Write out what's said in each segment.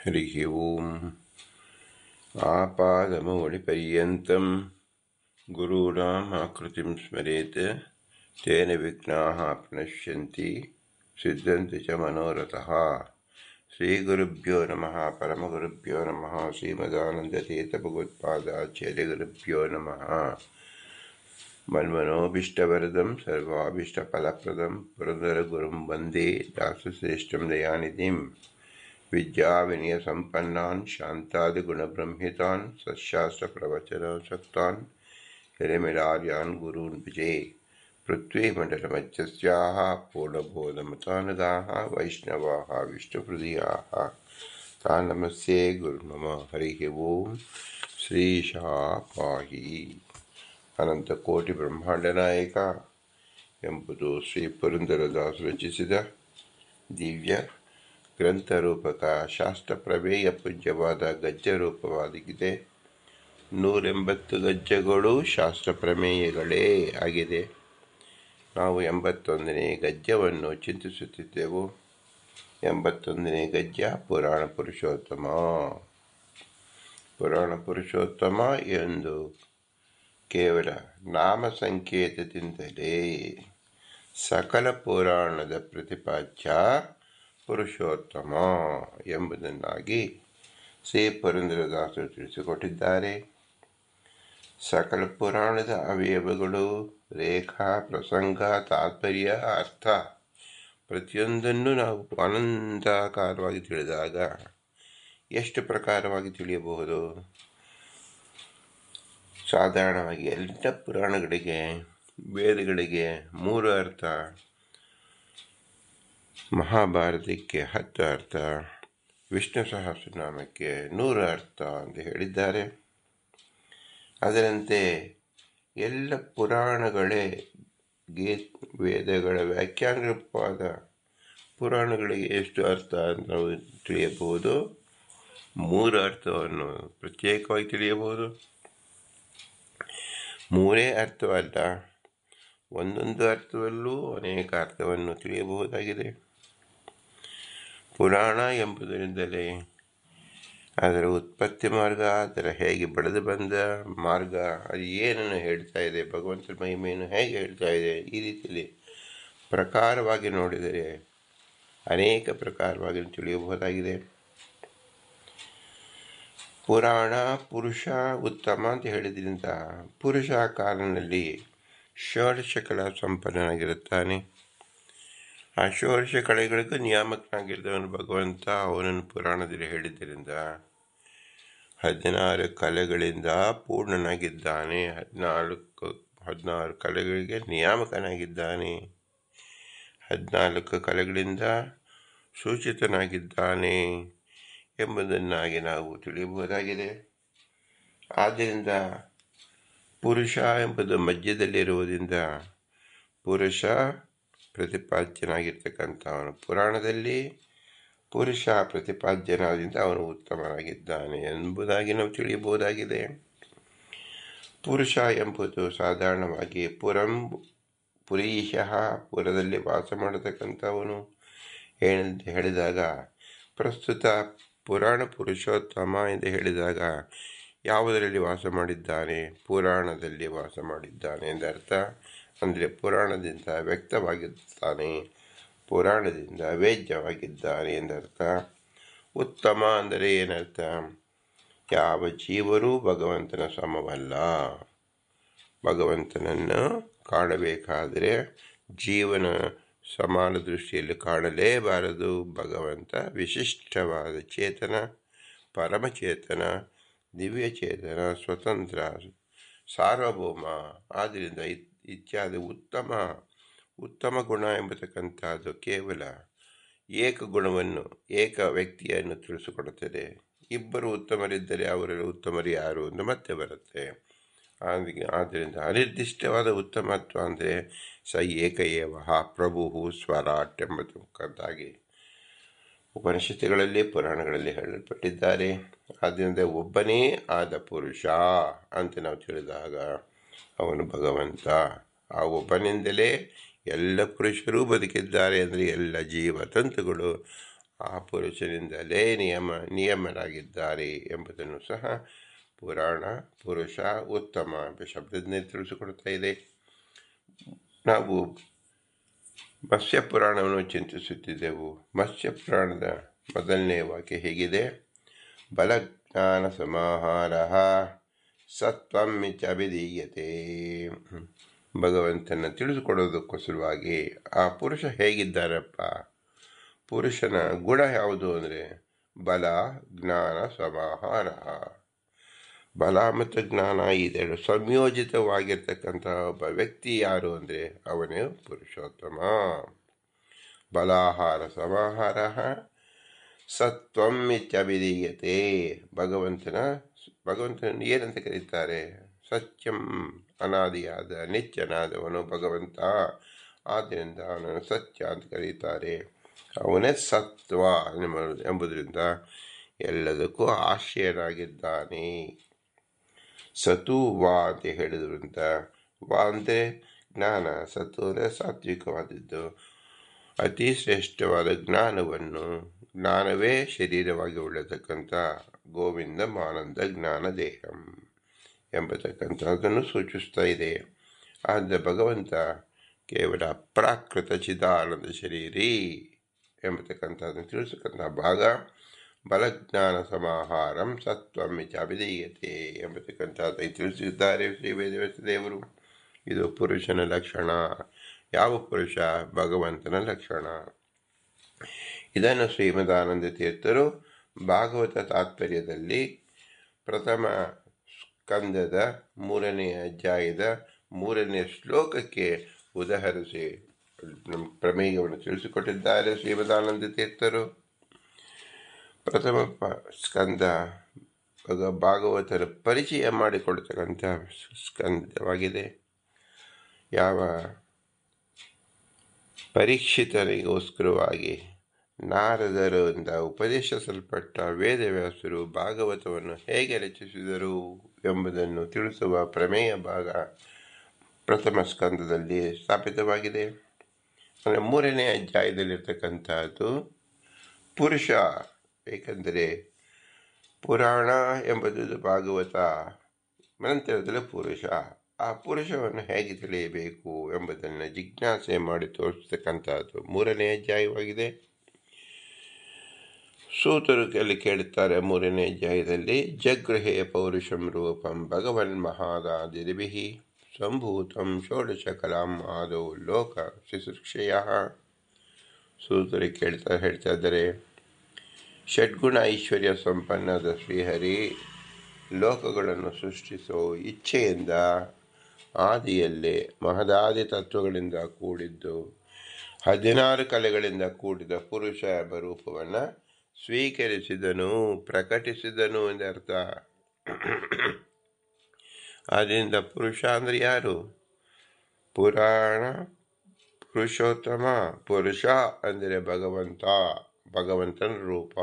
हरिः ओम् आपादमौलिपर्यन्तं गुरूणाम् आकृतिं स्मरेत् तेन विघ्नाः प्रणश्यन्ति सिद्धन्ति च मनोरथः। श्रीगुरुभ्यो नमः। परमगुरुभ्यो नमः। श्रीमदानन्दतीर्थभगवत्पादाचार्यगुरुभ्यो नमः। मन्मनोभीष्टवरदं सर्वाभीष्टफलप्रदं पुरन्दरगुरुं वन्दे दासश्रेष्ठं दयानिधिं विद्याविनयसम्पन्नान् शान्तादिगुणब्रह्मितान् सत्शास्त्रप्रवचनसक्तान् हिरमिलार्यान् गुरून् विजे पृथ्वीमण्डलमध्यस्याः पूर्णबोधमतानुगाः वैष्णवाः विष्णुहृदयाः तान् नमस्ये गुरुर्मम। हरिः ओम्। ಶ್ರೀಶಾ ಪಾಹಿ. ಅನಂತಕೋಟಿ ಬ್ರಹ್ಮಾಂಡನಾಯಕ ಎಂಬುದು ಶ್ರೀ ಪುರಂದರದಾಸರು ರಚಿಸಿದ ದಿವ್ಯ ಗ್ರಂಥರೂಪಕ ಶಾಸ್ತ್ರಪ್ರಮೇಯ ಪೂಜ್ಯವಾದ ಗದ್ಯರೂಪವಾಗಿದೆ. 180 ಗದ್ಯಗಳು ಶಾಸ್ತ್ರಪ್ರಮೇಯಗಳೇ ಆಗಿದೆ. ನಾವು 81ನೇ ಗದ್ಯವನ್ನು ಚಿಂತಿಸುತ್ತಿದ್ದೆವು. 81ನೇ ಗದ್ಯ ಪುರಾಣ ಪುರುಷೋತ್ತಮ. ಪುರಾಣ ಪುರುಷೋತ್ತಮ ಎಂದು ಕೇವಲ ನಾಮ ಸಂಕೇತದಿಂದಲೇ ಸಕಲ ಪುರಾಣದ ಪ್ರತಿಪಾದ್ಯ ಪುರುಷೋತ್ತಮ ಎಂಬುದನ್ನಾಗಿ ಶ್ರೀ ಪುರಂದರದಾಸರು ತಿಳಿಸಿಕೊಟ್ಟಿದ್ದಾರೆ. ಸಕಲ ಪುರಾಣದ ಅವಯವಗಳು, ರೇಖಾ, ಪ್ರಸಂಗ, ತಾತ್ಪರ್ಯ, ಅರ್ಥ ಪ್ರತಿಯೊಂದನ್ನು ನಾವು ಆನಂದಾಕಾರವಾಗಿ ತಿಳಿದಾಗ ಎಷ್ಟು ಪ್ರಕಾರವಾಗಿ ತಿಳಿಯಬಹುದು? ಸಾಧಾರಣವಾಗಿ ಎಲ್ಲ ಪುರಾಣಗಳಿಗೆ, ವೇದಗಳಿಗೆ 3 ಅರ್ಥ, ಮಹಾಭಾರತಕ್ಕೆ 10 ಅರ್ಥ, ವಿಷ್ಣು ಸಹಸ್ರನಾಮಕ್ಕೆ 100 ಅರ್ಥ ಅಂತ ಹೇಳಿದ್ದಾರೆ. ಅದರಂತೆ ಎಲ್ಲ ಪುರಾಣಗಳೇ ವೇದಗಳ ವ್ಯಾಖ್ಯಾನ ರೂಪವಾದ ಪುರಾಣಗಳಿಗೆ ಎಷ್ಟು ಅರ್ಥ ಅಂತ ನಾವು ತಿಳಿಯಬಹುದು. 3 ಅರ್ಥವನ್ನು ಪ್ರತ್ಯೇಕವಾಗಿ ತಿಳಿಯಬಹುದು. 3 ಅರ್ಥವಲ್ಲ, ಒಂದೊಂದು ಅರ್ಥದಲ್ಲೂ ಅನೇಕ ಅರ್ಥವನ್ನು ತಿಳಿಯಬಹುದಾಗಿದೆ. ಪುರಾಣ ಎಂಬುದರಿಂದಲೇ ಅದರ ಉತ್ಪತ್ತಿ ಮಾರ್ಗ, ಅದರ ಹೇಗೆ ಬೆಳೆದು ಬಂದ ಮಾರ್ಗ, ಅದು ಏನನ್ನು ಹೇಳ್ತಾ ಇದೆ, ಭಗವಂತನ ಮಹಿಮೆಯನ್ನು ಹೇಗೆ ಹೇಳ್ತಾ ಇದೆ, ಈ ರೀತಿಯಲ್ಲಿ ಪ್ರಕಾರವಾಗಿ ನೋಡಿದರೆ ಅನೇಕ ಪ್ರಕಾರವಾಗಿ ತಿಳಿಯಬಹುದಾಗಿದೆ. ಪುರಾಣ ಪುರುಷ ಉತ್ತಮ ಅಂತ ಹೇಳಿದ್ರಿಂದ ಪುರುಷ ಕಾಲನಲ್ಲಿ ಷೋಡಶ ಕಲಾ ಸಂಪನ್ನನಾಗಿರುತ್ತಾನೆ. ಆ ಷೋಡಶ ಕಲೆಗಳಿಗೂ ನಿಯಾಮಕನಾಗಿದ್ದವನು ಭಗವಂತ. ಅವನನ್ನು ಪುರಾಣದಲ್ಲಿ ಹೇಳಿದ್ದರಿಂದ 16 ಕಲೆಗಳಿಂದ ಪೂರ್ಣನಾಗಿದ್ದಾನೆ. 16 ಕಲೆಗಳಿಗೆ ನಿಯಾಮಕನಾಗಿದ್ದಾನೆ. 14 ಕಲೆಗಳಿಂದ ಸೂಚಿತನಾಗಿದ್ದಾನೆ ಎಂಬುದನ್ನಾಗಿ ನಾವು ತಿಳಿಯಬಹುದಾಗಿದೆ. ಆದ್ದರಿಂದ ಪುರುಷ ಎಂಬುದು ಮಧ್ಯದಲ್ಲಿರುವುದರಿಂದ ಪುರುಷ ಪ್ರತಿಪಾದ್ಯನಾಗಿರ್ತಕ್ಕಂಥವನು. ಪುರಾಣದಲ್ಲಿ ಪುರುಷ ಪ್ರತಿಪಾದ್ಯನಾದಿಂದ ಅವನು ಉತ್ತಮನಾಗಿದ್ದಾನೆ ಎಂಬುದಾಗಿ ನಾವು ತಿಳಿಯಬಹುದಾಗಿದೆ. ಪುರುಷ ಎಂಬುದು ಸಾಧಾರಣವಾಗಿ ಪುರೀಶಃ, ಪುರದಲ್ಲಿ ವಾಸ ಮಾಡತಕ್ಕಂಥವನು ಹೇಳಿದಾಗ, ಪ್ರಸ್ತುತ ಪುರಾಣ ಪುರುಷೋತ್ತಮ ಎಂದು ಹೇಳಿದಾಗ ಯಾವುದರಲ್ಲಿ ವಾಸ ಮಾಡಿದ್ದಾನೆ? ಪುರಾಣದಲ್ಲಿ ವಾಸ ಮಾಡಿದ್ದಾನೆ ಎಂದರ್ಥ. ಅಂದರೆ ಪುರಾಣದಿಂದ ವ್ಯಕ್ತವಾಗಿದ್ದಾನೆ, ಪುರಾಣದಿಂದ ವೇದ್ಯವಾಗಿದ್ದಾನೆ ಎಂದರ್ಥ. ಉತ್ತಮ ಅಂದರೆ ಏನರ್ಥ? ಯಾವ ಜೀವರೂ ಭಗವಂತನ ಸಮವಲ್ಲ. ಭಗವಂತನನ್ನು ಕಾಣಬೇಕಾದರೆ ಜೀವನ ಸಮಾನ ದೃಷ್ಟಿಯಲ್ಲಿ ಕಾಣಲೇಬಾರದು. ಭಗವಂತ ವಿಶಿಷ್ಟವಾದ ಚೇತನ, ಪರಮಚೇತನ, ದಿವ್ಯಚೇತನ, ಸ್ವತಂತ್ರ, ಸಾರ್ವಭೌಮ. ಆದ್ದರಿಂದ ಇತ್ಯಾದಿ ಉತ್ತಮ ಗುಣ ಎಂಬತಕ್ಕಂಥದ್ದು ಕೇವಲ ಏಕ ಗುಣವನ್ನು, ಏಕ ವ್ಯಕ್ತಿಯನ್ನು ತಿಳಿಸಿಕೊಡುತ್ತದೆ. ಇಬ್ಬರು ಉತ್ತಮರಿದ್ದರೆ ಅವರಲ್ಲಿ ಉತ್ತಮರು ಯಾರು ಎಂದು ಮತ್ತೆ ಬರುತ್ತೆ. ಆದ್ದರಿಂದ ಅನಿರ್ದಿಷ್ಟವಾದ ಉತ್ತಮತ್ವ ಅಂದರೆ ಸ ಏಕ ಏವ ಪ್ರಭು ಸ್ವರಾಟ್ ಎಂಬತಕ್ಕಂತಾಗಿ ಉಪನಿಷತ್ತುಗಳಲ್ಲಿ, ಪುರಾಣಗಳಲ್ಲಿ ಹೇಳಲ್ಪಟ್ಟಿದ್ದಾರೆ. ಆದ್ದರಿಂದ ಒಬ್ಬನೇ ಆದ ಪುರುಷ ಅಂತ ನಾವು ತಿಳಿದಾಗ ಅವನು ಭಗವಂತ. ಆ ಒಬ್ಬನಿಂದಲೇ ಎಲ್ಲ ಪುರುಷರೂ ಬದುಕಿದ್ದಾರೆ. ಅಂದರೆ ಎಲ್ಲ ಜೀವತಂತುಗಳು ಆ ಪುರುಷನಿಂದಲೇ ನಿಯಮರಾಗಿದ್ದಾರೆ ಎಂಬುದನ್ನು ಸಹ ಪುರಾಣ ಪುರುಷ ಉತ್ತಮ ಎಂಬ ಶಬ್ದದಿಂದ ತಿಳಿಸಿಕೊಡ್ತಾ ಇದೆ. ನಾವು ಮತ್ಸ್ಯ ಪುರಾಣವನ್ನು ಚಿಂತಿಸುತ್ತಿದ್ದೆವು. ಮತ್ಸ್ಯ ಪುರಾಣದ ಮೊದಲನೇ ವಾಕ್ಯ ಹೇಗಿದೆ: ಬಲಜ್ಞಾನ ಸಮಾಹಾರ ಸತ್ವಂ ಮಿತ್ಯಭಿಧೀಯತೆ. ಭಗವಂತನ ತಿಳಿದುಕೊಡೋದಕ್ಕೋಸ್ಕರವಾಗಿ ಆ ಪುರುಷ ಹೇಗಿದ್ದಾರಪ್ಪ, ಪುರುಷನ ಗುಣ ಯಾವುದು ಅಂದರೆ ಬಲ ಜ್ಞಾನ ಸಮಾಹಾರ. ಬಲ ಮತ್ತು ಜ್ಞಾನ ಇದೆರಡು ಸಂಯೋಜಿತವಾಗಿರ್ತಕ್ಕಂಥ ಒಬ್ಬ ವ್ಯಕ್ತಿ ಯಾರು ಅಂದರೆ ಅವನೇ ಪುರುಷೋತ್ತಮ. ಬಲಾಹಾರ ಸಮಾಹಾರ ಸತ್ವಂ ಇತ್ಯಭಿಧೀಯತೆ. ಭಗವಂತನ ಏನಂತ ಕರೀತಾರೆ? ಸತ್ಯಂ, ಅನಾದಿಯಾದ ನಿತ್ಯನಾದವನು ಭಗವಂತ. ಆದ್ದರಿಂದ ಅವನನ್ನು ಸತ್ಯ ಅಂತ ಕರೀತಾರೆ. ಅವನೇ ಸತ್ವ ಎಂಬುದರಿಂದ ಎಲ್ಲದಕ್ಕೂ ಆಶ್ರಯನಾಗಿದ್ದಾನೆ. ಸತು ವಾ ಅಂತ ಹೇಳಿದ್ರಿಂದ, ವಾ ಅಂದರೆ ಜ್ಞಾನ, ಸತು ಅಂದರೆ ಸಾತ್ವಿಕವಾದದ್ದು. ಅತಿ ಶ್ರೇಷ್ಠವಾದ ಜ್ಞಾನವೇ ಶರೀರವಾಗಿ ಉಳ್ಳತಕ್ಕಂಥ ಗೋವಿಂದ ಆನಂದ ಜ್ಞಾನ ದೇಹಂ ಎಂಬತಕ್ಕಂಥದ್ದನ್ನು ಸೂಚಿಸ್ತಾ ಇದೆ. ಆದ್ದರಿಂದ ಭಗವಂತ ಕೇವಲ ಅಪ್ರಾಕೃತ ಚಿದಾನಂದ ಶರೀರಿ ಎಂಬತಕ್ಕಂಥದ್ದನ್ನು ತಿಳಿಸತಕ್ಕಂಥ ಭಾಗ ಬಲಜ್ಞಾನ ಸಮಾಹಾರಂ ಸತ್ವಂ ಇತ್ಯಭಿಧೀಯತೆ ಎಂಬತಕ್ಕಂಥದ್ದನ್ನು ತಿಳಿಸಿದ್ದಾರೆ ಶ್ರೀ ವೇದವ್ಯಾಸ ದೇವರು. ಇದು ಪುರುಷನ ಲಕ್ಷಣ. ಯಾವ ಪುರುಷ? ಭಗವಂತನ ಲಕ್ಷಣ. ಇದನ್ನು ಶ್ರೀಮದಾನಂದ ತೀರ್ಥರು ಭಾಗವತ ತಾತ್ಪರ್ಯದಲ್ಲಿ ಪ್ರಥಮ ಸ್ಕಂದದ 3ನೇ ಅಧ್ಯಾಯದ 3ನೇ ಶ್ಲೋಕಕ್ಕೆ ಉದಾಹರಿಸಿ ಪ್ರಮೇಯವನ್ನು ತಿಳಿಸಿಕೊಟ್ಟಿದ್ದಾರೆ ಶ್ರೀಮದಾನಂದ ತೀರ್ಥರು. ಪ್ರಥಮ ಸ್ಕಂದ ಭಾಗವತರ ಪರಿಚಯ ಮಾಡಿಕೊಡ್ತಕ್ಕಂಥ ಸ್ಕಂದವಾಗಿದೆ. ಯಾವ ಪರೀಕ್ಷಿತನಿಗೋಸ್ಕರವಾಗಿ ನಾರದರಿಂದ ಉಪದೇಶಿಸಲ್ಪಟ್ಟ ವೇದವ್ಯಾಸರು ಭಾಗವತವನ್ನು ಹೇಗೆ ರಚಿಸಿದರು ಎಂಬುದನ್ನು ತಿಳಿಸುವ ಪ್ರಮೇಯ ಭಾಗ ಪ್ರಥಮ ಸ್ಕಂದದಲ್ಲಿ ಸ್ಥಾಪಿತವಾಗಿದೆ. ಅಂದರೆ 3ನೇ ಅಧ್ಯಾಯದಲ್ಲಿರ್ತಕ್ಕಂಥದ್ದು ಪುರುಷ. ಏಕೆಂದರೆ ಪುರಾಣ ಎಂಬುದು ಭಾಗವತ, ನಂತರದಲ್ಲಿ ಪುರುಷ. ಆ ಪುರುಷವನ್ನು ಹೇಗೆ ತಿಳಿಯಬೇಕು ಎಂಬುದನ್ನು ಜಿಜ್ಞಾಸೆ ಮಾಡಿ ತೋರಿಸ್ತಕ್ಕಂಥದ್ದು 3ನೇ ಅಧ್ಯಾಯವಾಗಿದೆ. ಸೂತರು ಕೇಳುತ್ತಾರೆ 3ನೇ ಅಧ್ಯಾಯದಲ್ಲಿ, ಜಗೃಹೇ ಪೌರುಷಂ ರೂಪಂ ಭಗವನ್ ಮಹಾದಾದಿಭಿಃ ಸಂಭೂತಂ ಷೋಡಶ ಕಲಾಂ ಆದೌ ಲೋಕ ಶಿಶುಕ್ಷಯ. ಸೂತರು ಹೇಳ್ತಾ ಇದ್ದಾರೆ, ಷಡ್ಗುಣ ಐಶ್ವರ್ಯ ಸಂಪನ್ನದ ಶ್ರೀಹರಿ ಲೋಕಗಳನ್ನು ಸೃಷ್ಟಿಸೋ ಇಚ್ಛೆಯಿಂದ ಆದಿಯಲ್ಲೇ ಮಹದಾದಿ ತತ್ವಗಳಿಂದ ಕೂಡಿದ್ದು 16 ಕಲೆಗಳಿಂದ ಕೂಡಿದ ಪುರುಷ ಎಂಬ ರೂಪವನ್ನು ಸ್ವೀಕರಿಸಿದನು, ಪ್ರಕಟಿಸಿದನು ಎಂದರ್ಥ. ಆದ್ದರಿಂದ ಪುರುಷ ಅಂದರೆ ಯಾರು? ಪುರಾಣ ಪುರುಷೋತ್ತಮ. ಪುರುಷ ಅಂದರೆ ಭಗವಂತನ ರೂಪ.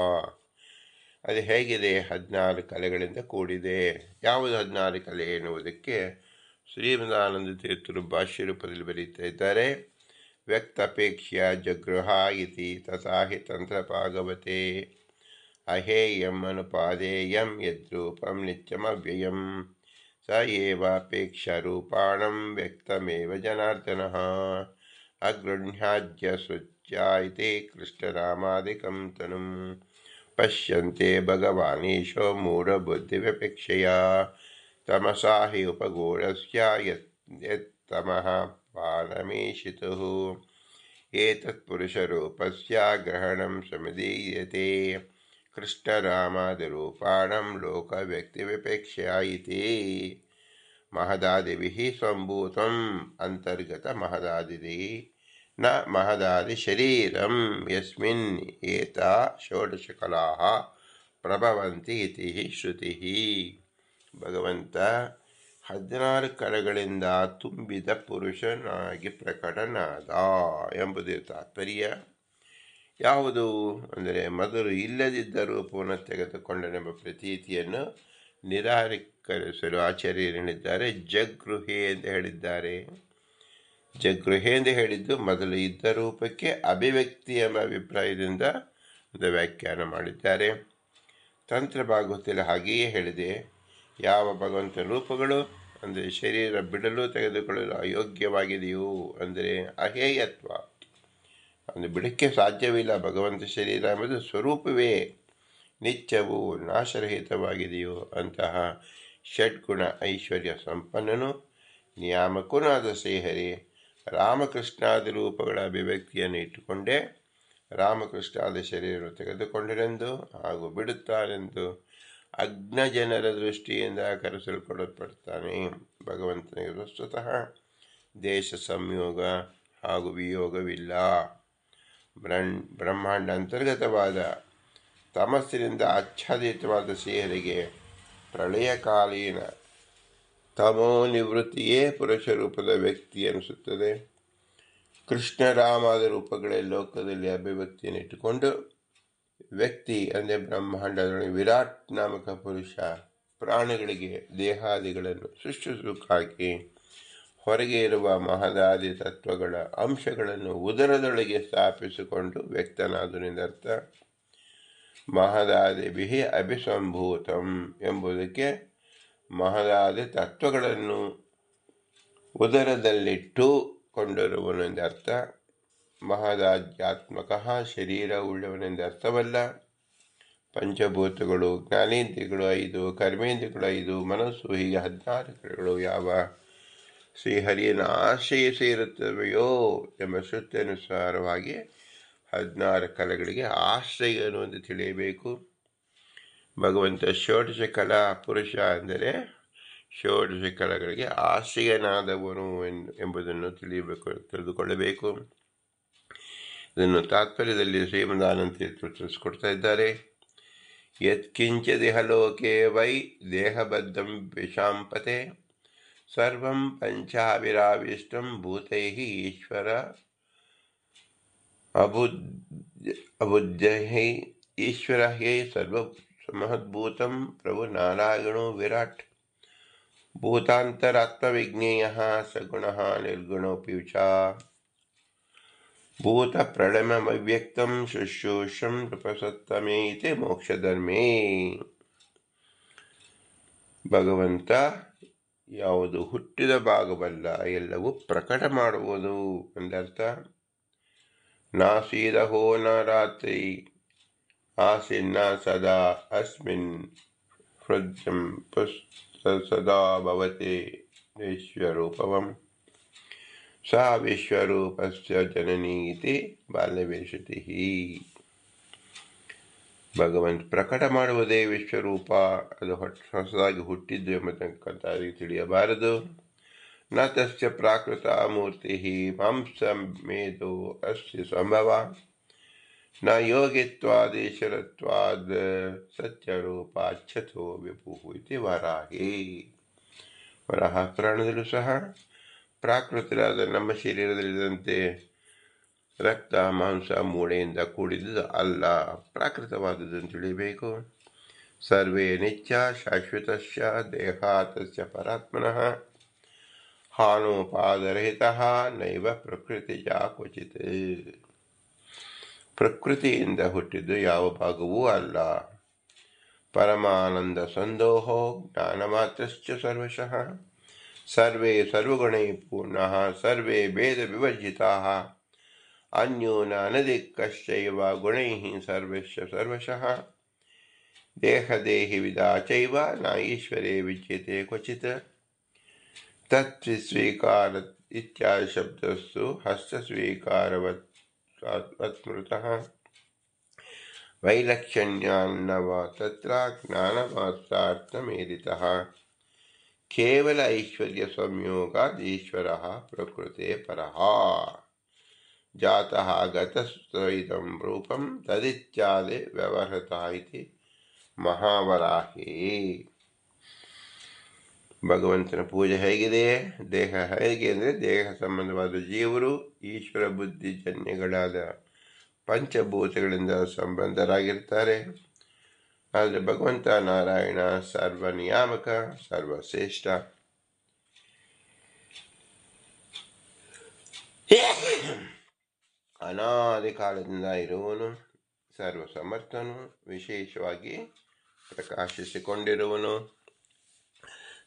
ಅದು ಹೇಗಿದೆ? 16 ಕಲೆಗಳಿಂದ ಕೂಡಿದೆ. ಯಾವುದು 16 ಕಲೆ ಎನ್ನುವುದಕ್ಕೆ ಶ್ರೀಮದಾನಂದ ತೀರ್ಥರು ಭಾಷ್ಯ ರೂಪದಲ್ಲಿ ಬರೀತಾ ಇದ್ದಾರೆ. ವ್ಯಕ್ತಪೇಕ್ಷ್ಯ ಜಗೃಹ ಇತಿ ತಥಾ ಹಿ ತಂತ್ರ ಭಾಗವತೆ ಅಹೇಯಂ ಅನುಪಾದೇಯಂ ಯದ್ರೂಪಂ ನಿತ್ಯಮವ್ಯಯಂ ಸ ಏವಾಪೇಕ್ಷ ರೂಪಾಣಂ ವ್ಯಕ್ತಮೇವ ಜನಾರ್ದನಃ ಅಗೃಹ್ಯಾಜ್ಯ ಸೃಜ್ಯ ಇತಿ ಕೃಷ್ಣರಾಮಾದಿಕಂ ತನುಂ ಪಶ್ಯಂತೆ ಭಗವಾನೀಶೋ ಮೂಢಬುದ್ಧಿವ್ಯಪೇಕ್ಷೆಯ ತಮಸಾ ಹಿ ಉಪಗೂಢಸ್ಯ ಯತ್ತಮಃ ಪಾಲಮೀಶಿತುಃ ಏತತ್ ಪುರುಷರೂಪಸ್ಯ ಗ್ರಹಣಂ ಸಮಧೀಯತೆ ಕೃಷ್ಣರಾಮಾದಿರೂಪಾಣಂ ಲೋಕವ್ಯಕ್ತಿವ್ಯಪೇಕ್ಷೆಯ ಇತಿ ಮಹದಾದಿಭಿಃ ಸಂಭೂತಂ ಅಂತರ್ಗತ ಮಹದಾದಿಭಿಃ ನ ಮಹದಾದಿ ಶರೀರಂ ಯಸ್ಮಿನ್ ಏತಾ ಷೋಡಶಕಲಾಃ ಪ್ರಭವಂತಿ ಇತಿ ಶ್ರುತಿಃ. ಭಗವಂತ 16 ಕಲೆಗಳಿಂದ ತುಂಬಿದ ಪುರುಷನಾಗಿ ಪ್ರಕಟನಾದ ಎಂಬುದೇ ತಾತ್ಪರ್ಯ. ಯಾವುದು ಅಂದರೆ ಮೊದಲು ಇಲ್ಲದಿದ್ದ ರೂಪವನ್ನು ತೆಗೆದುಕೊಂಡನೆಂಬ ಪ್ರತೀತಿಯನ್ನು ನಿರಾಕರಿಸಲು ಆಚಾರ್ಯರು ಹೇಳಿದ್ದಾರೆ. ಜಗೃಹೆ ಎಂದು ಹೇಳಿದ್ದಾರೆ. ಜಗೃಹೆ ಎಂದು ಹೇಳಿದ್ದು ಮೊದಲು ಇದ್ದ ರೂಪಕ್ಕೆ ಅಭಿವ್ಯಕ್ತಿ ಎಂಬ ಅಭಿಪ್ರಾಯದಿಂದ ಅಂತ ವ್ಯಾಖ್ಯಾನ ಮಾಡಿದ್ದಾರೆ. ತಂತ್ರ ಭಾಗವತದಲ್ಲಿ ಹಾಗೆಯೇ ಹೇಳಿದೆ, ಯಾವ ಭಗವಂತನ ರೂಪಗಳು ಅಂದರೆ ಶರೀರ ಬಿಡಲು ತೆಗೆದುಕೊಳ್ಳಲು ಅಯೋಗ್ಯವಾಗಿದೆಯೋ, ಅಂದರೆ ಅಹೇಯತ್ವ, ಅಂದರೆ ಬಿಡಕ್ಕೆ ಸಾಧ್ಯವಿಲ್ಲ, ಭಗವಂತ ಶರೀರ ಎಂಬುದು ಸ್ವರೂಪವೇ ನಿತ್ಯವೂ ನಾಶರಹಿತವಾಗಿದೆಯೋ ಅಂತಹ ಷಡ್ಗುಣ ಐಶ್ವರ್ಯ ಸಂಪನ್ನನು ನಿಯಾಮಕನಾದ ಶ್ರೀಹರಿ ರಾಮಕೃಷ್ಣಾದಿ ರೂಪಗಳ ಅಭಿವ್ಯಕ್ತಿಯನ್ನು ಇಟ್ಟುಕೊಂಡೇ ರಾಮಕೃಷ್ಣಾದ ಶರೀರವನ್ನು ತೆಗೆದುಕೊಂಡರೆಂದು ಹಾಗೂ ಬಿಡುತ್ತಾನೆಂದು ಅಜ್ಞಜನರ ದೃಷ್ಟಿಯಿಂದ ಕರೆಸಲ್ಪಡಲ್ಪಡ್ತಾನೆ. ಭಗವಂತನಿಗೆ ವಸ್ತುತಃ ದೇಶ ಸಂಯೋಗ ಹಾಗೂ ವಿಯೋಗವಿಲ್ಲ. ಬ್ರಹ್ಮಾಂಡ ಅಂತರ್ಗತವಾದ ತಮಸ್ಸಿನಿಂದ ಆಚ್ಛಾದಿತವಾದ ಶ್ರೀಹರಿಗೆ ಪ್ರಳಯಕಾಲೀನ ತಮೋ ನಿವೃತ್ತಿಯೇ ಪುರುಷ ರೂಪದ ವ್ಯಕ್ತಿ ಅನಿಸುತ್ತದೆ. ಕೃಷ್ಣರಾಮಾದ ರೂಪಗಳೇ ಲೋಕದಲ್ಲಿ ಅಭಿವ್ಯಕ್ತಿಯನ್ನು ಇಟ್ಟುಕೊಂಡು ವ್ಯಕ್ತಿ ಅಂದರೆ ಬ್ರಹ್ಮಾಂಡದೊಳಗೆ ವಿರಾಟ್ ನಾಮಕ ಪುರುಷ ಪ್ರಾಣಿಗಳಿಗೆ ದೇಹಾದಿಗಳನ್ನು ಸೃಷ್ಟಿಸುವುದಕ್ಕಾಗಿ ಹೊರಗೆ ಇರುವ ಮಹದಾದಿ ತತ್ವಗಳ ಅಂಶಗಳನ್ನು ಉದರದೊಳಗೆ ಸ್ಥಾಪಿಸಿಕೊಂಡು ವ್ಯಕ್ತನಾದುದೆಂದರ್ಥ. ಮಹದಾದಿಭಿ ಅಭಿಸಂಭೂತಂ ಎಂಬುದಕ್ಕೆ ಮಹದಾದಿ ತತ್ವಗಳನ್ನು ಉದರದಲ್ಲಿಟ್ಟು ಕೊಂಡಿರುವನೆಂದರ್ಥ. ಮಹದಾಧ್ಯಾತ್ಮಕ ಶರೀರ ಉಳ್ಳವನೆಂದರ್ಥವಲ್ಲ. ಪಂಚಭೂತಗಳು, ಜ್ಞಾನೇಂದ್ರಿಯಗಳು 5, ಕರ್ಮೇಂದ್ರಿಯಗಳು 5, ಮನಸ್ಸು, ಹೀಗೆ 16 ಕಲೆಗಳು ಯಾವ ಶ್ರೀಹರಿಯನ್ನು ಆಶ್ರಯಿಸಿ ಇರುತ್ತವೆಯೋ ಎಂಬ ಶ್ರುತ್ಯನುಸಾರವಾಗಿ 16 ಕಲೆಗಳಿಗೆ ಆಶ್ರಯನು ಎಂದು ತಿಳಿಯಬೇಕು. ಭಗವಂತ ಷೋಡಶ ಕಲಾ ಪುರುಷ ಅಂದರೆ ಷೋಡಶ ಕಲೆಗಳಿಗೆ ಆಶ್ರಯನಾದವನು ಎಂಬುದನ್ನು ತಿಳಿದುಕೊಳ್ಳಬೇಕು. ಇದನ್ನು ತಾತ್ಪರ್ಯದಲ್ಲಿ ಶ್ರೀಮದಾನಂದ ತೀರ್ಥರು ತಿಳಿಸ್ಕೊಡ್ತಾ ಇದ್ದಾರೆ. ಯತ್ಕಿಂಚಿದಿಹಲೋಕೆ ವೈ ದೇಹಬದ್ಧಂ ವಿಷಾಂಪತೆ ಸರ್ವಂ ಪಂಚಾವಿರಾವಿಷ್ಟಂ ಭೂತೈಃ ಈಶ್ವರ ಅಬುದ್ಧೈಃ ಈಶ್ವರ ಹೇ ಸರ್ವಮಹದ್ಭೂತಂ ಪ್ರಭು ನಾರಾಯಣೋ ವಿರಾಟ್ ಭೂತಾಂತರಾತ್ಮವಿಜ್ಞೇಯಃ ಸಗುಣಃ ನಿರ್ಗುಣೋಪಿ ಚ ಭೂತಪ್ರಳಯಮವ್ಯಕ್ತಂ ಶುಶ್ರೂಷಂ ನೃಪಸತ್ತಮೇ ಇತಿ ಮೋಕ್ಷಧರ್ಮೇ. ಭಗವಂತ ಯಾವುದು ಹುಟ್ಟಿದ ಭಾಗವಲ್ಲ, ಎಲ್ಲವೂ ಪ್ರಕಟ ಮಾಡುವುದು ಎಂದರ್ಥ. ನಾಸೀದಹೋ ನ ರಾತ್ರಿ ಆಸಿನ್ನ ಸದಾ ಅಸ್ಮಿನ್ ಹೃದಯಂ ಸದಾ ಭವತಿ ವಿಶ್ವರೂಪವಂ ಸಾ ವಿಶ್ವರೂಪಸ್ಯ ಜನನೀ ಇತಿ ಬಾಲ್ಯವೇಶತಿಃ. ಭಗವಂತ ಪ್ರಕಟ ಮಾಡುವುದೇ ವಿಶ್ವರೂಪ, ಅದು ಹೊಸದಾಗಿ ಹುಟ್ಟಿದ್ದು ಎಂಬತಕ್ಕಂಥದ್ದು ತಿಳಿಯಬಾರದು. ನ ತಸ್ಯ ಪ್ರಾಕೃತ ಮೂರ್ತಿ ಮಾಂಸ ಮೇಧೋ ಅಸ್ಯ ಸಂಭವ ನ ಯೋಗಿತ್ವಾದೀಶ್ವರತ್ವಾದ್ ಸತ್ಯರೂಪಾಚ್ಛತೋ ವಿಭು ಇತಿ ವರಾಹಿ. ವರಾಹ ಪುರಾಣದಲ್ಲೂ ಸಹ ಪ್ರಾಕೃತರಾದ ನಮ್ಮ ಶರೀರದಲ್ಲಿದ್ದಂತೆ ರಕ್ತ ಮಾಂಸ ಮೂಳೆಯಿಂದ ಕೂಡಿದ್ದು ಅಲ್ಲ, ಪ್ರಾಕೃತವಾದುದನ್ನು ತಿಳಿಯಬೇಕು. ಸರ್ವೇ ನಿತ್ಯ ಶಾಶ್ವತಶ್ಚ ದೇಹಾತಸ್ಯ ಪರಾತ್ಮನಃ ಹಾನೋಪಾದರಹಿತಃ ನೈವ ಪ್ರಕೃತಿಜ ಕ್ವಚಿತ್. ಪ್ರಕೃತಿಯಿಂದ ಹುಟ್ಟಿದ್ದು ಯಾವ ಭಾಗವೂ ಅಲ್ಲ. ಪರಮಾನಂದ ಸಂದೋಹೋ ಜ್ಞಾನಮಾತ್ರಶ್ಚ ಸರ್ವಶಃ ಸರ್ವೇ ಸರ್ವಗುಣೈ ಪೂರ್ಣಃ ಸರ್ವೇ ಭೇದ ವಿವರ್ಜಿತಾಃ ಅನ್ಯೋ ನಾನದಿಕ್ಕಶ್ಚೈವ ಗುಣೈಃ ಸರ್ವಶ್ಚ ಸರ್ವಶಃ ದೇಹದೇಹಿ ವಿದಾ ಚೈವ ನ ಈಶ್ವರೇ ವಿಚ್ಯತೆ ಕ್ವಚಿತ್ ತತ್ ಸ್ವೀಕಾರ ಇತ್ಯಾದಿ ಶಬ್ದಸ್ಸು ಹಸ್ತಸ್ವೀಕಾರವತ್ ಸ್ಮೃತಃ ವೈಲಕ್ಷಣ್ಯಾನ್ನವ ತತ್ರ ಜ್ಞಾನಮಾತ್ರಾರ್ಥಮೇರಿತಃ ಕೇವಲ ಐಶ್ವರ್ಯ ಸಂಯೋಗಾದ್ ಈಶ್ವರಃ ಪ್ರಕೃತೆ ಪರಃ ಜಾತಃ ಗತಸ್ತ್ವಯಿದಂ ರೂಪಂ ತದಿತ್ಯಾದಿ ವ್ಯವಹೃತಃ ಇತಿ ಮಹಾವರಾಹಿ. ಭಗವಂತನ ಪೂಜೆ ಹೇಗಿದೆ? ದೇಹ ಹೇಗೆ ಅಂದರೆ ದೇಹ ಸಂಬಂಧವಾದ ಜೀವರು ಈಶ್ವರ ಬುದ್ಧಿಜನ್ಯಗಳಾದ ಪಂಚಭೂತಗಳಿಂದ ಸಂಬಂಧರಾಗಿರ್ತಾರೆ. ಆದರೆ ಭಗವಂತ ನಾರಾಯಣ ಸರ್ವನಿಯಾಮಕ, ಸರ್ವಶ್ರೇಷ್ಠ. ಅನಾದಿ ಕಾಲದಿಂದ ಇರುವನು, ಸರ್ವಸಮರ್ಥನು, ವಿಶೇಷವಾಗಿ ಪ್ರಕಾಶಿಸಿಕೊಂಡಿರುವನು,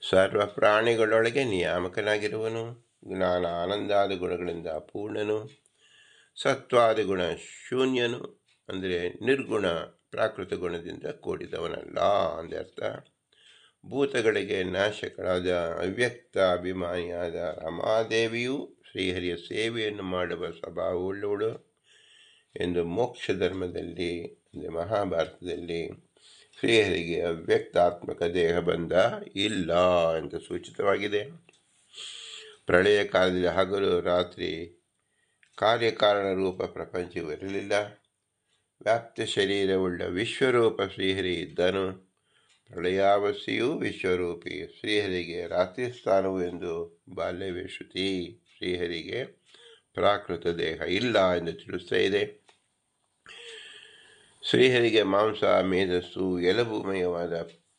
ಸರ್ವ ಪ್ರಾಣಿಗಳೊಳಗೆ ನಿಯಾಮಕನಾಗಿರುವನು, ಜ್ಞಾನ ಆನಂದಾದಿ ಗುಣಗಳಿಂದ ಪೂರ್ಣನು, ಸತ್ವಾದಿ ಗುಣ ಶೂನ್ಯನು, ಅಂದರೆ ನಿರ್ಗುಣ ಪ್ರಾಕೃತ ಗುಣದಿಂದ ಕೂಡಿದವನಲ್ಲ ಅಂದರ್ಥ. ಭೂತಗಳಿಗೆ ನಾಶಕಳಾದ ಅವ್ಯಕ್ತ ಅಭಿಮಾನಿಯಾದ ರಮಾದೇವಿಯು ಶ್ರೀಹರಿಯ ಸೇವೆಯನ್ನು ಮಾಡುವ ಸ್ವಭಾವವುಳ್ಳವಳು ಎಂದು ಮೋಕ್ಷ ಧರ್ಮದಲ್ಲಿ ಅಂದರೆ ಮಹಾಭಾರತದಲ್ಲಿ ಶ್ರೀಹರಿಗೆ ಅವ್ಯಕ್ತಾತ್ಮಕ ದೇಹ ಬಂಧ ಇಲ್ಲ ಎಂದು ಸೂಚಿತವಾಗಿದೆ. ಪ್ರಳಯ ಕಾಲದಲ್ಲಿ ಹಗಲು ರಾತ್ರಿ ಕಾರ್ಯಕಾರಣ ರೂಪ ಪ್ರಪಂಚವಿರಲಿಲ್ಲ. ವ್ಯಾಪ್ತ ಶರೀರವುಳ್ಳ ವಿಶ್ವರೂಪ ಶ್ರೀಹರಿ ಇದ್ದನು. ಪ್ರಳಯಾವಸ್ಥೆಯೂ ವಿಶ್ವರೂಪಿ ಶ್ರೀಹರಿಗೆ ರಾತ್ರಿ ಸ್ಥಾನವು ಎಂದು ಬಾಲ್ಯವೇ ಶ್ರುತಿ ಶ್ರೀಹರಿಗೆ ಪ್ರಾಕೃತ ದೇಹ ಇಲ್ಲ ಎಂದು ತಿಳಿಸ್ತಾ ಇದೆ. ಶ್ರೀಹರಿಗೆ ಮಾಂಸ, ಮೇಧಸ್ಸು, ಎಲುಬುಮಯವಾದ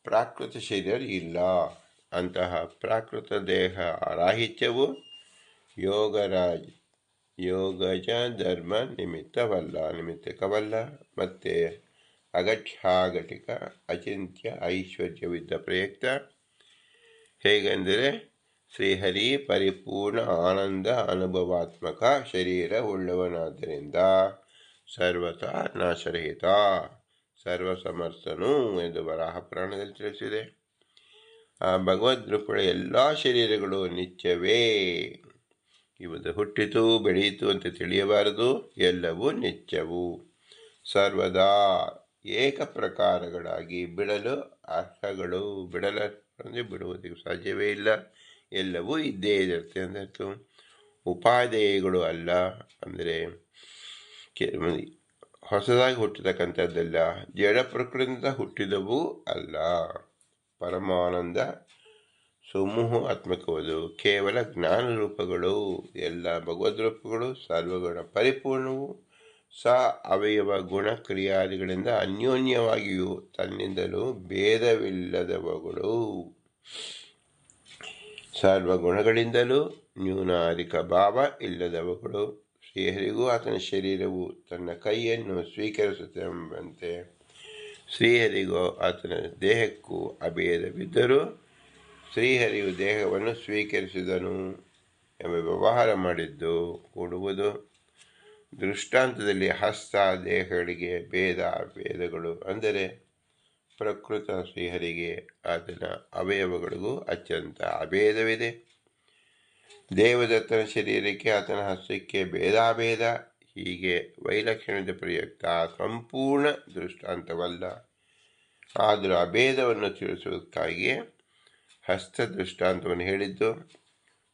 ಪ್ರಾಕೃತ ಶರೀರ ಇಲ್ಲ. ಅಂತಹ ಪ್ರಾಕೃತ ದೇಹ ರಾಹಿತ್ಯವು ಯೋಗಜ ಧರ್ಮ ನಿಮಿತ್ತಕವಲ್ಲ. ಮತ್ತೆ ಅಗಟ್ಯಾಘಟಿಕ ಅಚಿಂತ್ಯ ಐಶ್ವರ್ಯವಿದ್ದ ಪ್ರಯುಕ್ತ. ಹೇಗೆಂದರೆ ಶ್ರೀಹರಿ ಪರಿಪೂರ್ಣ ಆನಂದ ಅನುಭವಾತ್ಮಕ ಶರೀರ ಉಳ್ಳವನಾದ್ದರಿಂದ ಸರ್ವತಾ ನಾಶರಹಿತ ಸರ್ವಸಮರ್ಥನು ಎಂದು ವರಾಹ ಪುರಾಣದಲ್ಲಿ ತಿಳಿಸಿದೆ. ಆ ಭಗವದ್ ರೂಪಗಳ ಎಲ್ಲ ಶರೀರಗಳು ನಿತ್ಯವೇ. ಇವುದು ಹುಟ್ಟಿತು ಬೆಳೆಯಿತು ಅಂತ ತಿಳಿಯಬಾರದು. ಎಲ್ಲವೂ ನಿತ್ಯವು, ಸರ್ವದಾ ಏಕ ಪ್ರಕಾರಗಳಾಗಿ ಬಿಡಲು ಅರ್ಹಗಳು. ಅಂದರೆ ಬಿಡುವುದಕ್ಕೆ ಸಾಧ್ಯವೇ ಇಲ್ಲ. ಎಲ್ಲವೂ ಇದ್ದೇ ಇರುತ್ತೆ ಅಂದರ್ಥ. ಉಪಾದೇಯಗಳು ಅಲ್ಲ, ಅಂದರೆ ಹೊಸದಾಗಿ ಹುಟ್ಟತಕ್ಕಂಥದ್ದಲ್ಲ. ಜಡ ಪ್ರಕೃತಿಯಿಂದ ಹುಟ್ಟಿದವೂ ಅಲ್ಲ. ಪರಮಾನಂದ ಸಮೂಹ ಆತ್ಮಕವದು. ಕೇವಲ ಜ್ಞಾನ ರೂಪಗಳು. ಎಲ್ಲ ಭಗವದ್ ರೂಪಗಳು ಸರ್ವಗುಣ ಪರಿಪೂರ್ಣವು. ಅವಯವ ಗುಣ ಕ್ರಿಯಾದಿಗಳಿಂದ ಅನ್ಯೋನ್ಯವಾಗಿಯೂ ತನ್ನಿಂದಲೂ ಭೇದವಿಲ್ಲದವುಗಳು. ಸರ್ವಗುಣಗಳಿಂದಲೂ ನ್ಯೂನಾಧಿಕ ಭಾವ ಇಲ್ಲದವುಗಳು. ಶ್ರೀಹರಿಗೂ ಆತನ ಶರೀರವು ತನ್ನ ಕೈಯನ್ನು ಸ್ವೀಕರಿಸುತ್ತೆಂಬಂತೆ ಶ್ರೀಹರಿಗೂ ಆತನ ದೇಹಕ್ಕೂ ಅಭೇದವಿದ್ದರೂ ಶ್ರೀಹರಿಯು ದೇಹವನ್ನು ಸ್ವೀಕರಿಸಿದನು ಎಂಬ ವ್ಯವಹಾರ ಮಾಡಿದ್ದು ಕೂಡುವುದು. ದೃಷ್ಟಾಂತದಲ್ಲಿ ಹಸ್ತ ದೇಹಗಳಿಗೆ ಭೇದಗಳು, ಅಂದರೆ ಪ್ರಕೃತ ಶ್ರೀಹರಿಗೆ ಆತನ ಅವಯವಗಳಿಗೂ ಅತ್ಯಂತ ಅಭೇದವಿದೆ. ದೇವದತ್ತನ ಶರೀರಕ್ಕೆ ಆತನ ಹಸ್ತಕ್ಕೆ ಭೇದಾಭೇದ. ಹೀಗೆ ವೈಲಕ್ಷಣ್ಯದ ಪ್ರಯುಕ್ತ ಸಂಪೂರ್ಣ ದೃಷ್ಟಾಂತವಲ್ಲ. ಆದರೂ ಅಭೇದವನ್ನು ತಿಳಿಸುವುದಕ್ಕಾಗಿಯೇ ಹಸ್ತ ದೃಷ್ಟಾಂತವನ್ನು ಹೇಳಿದ್ದು.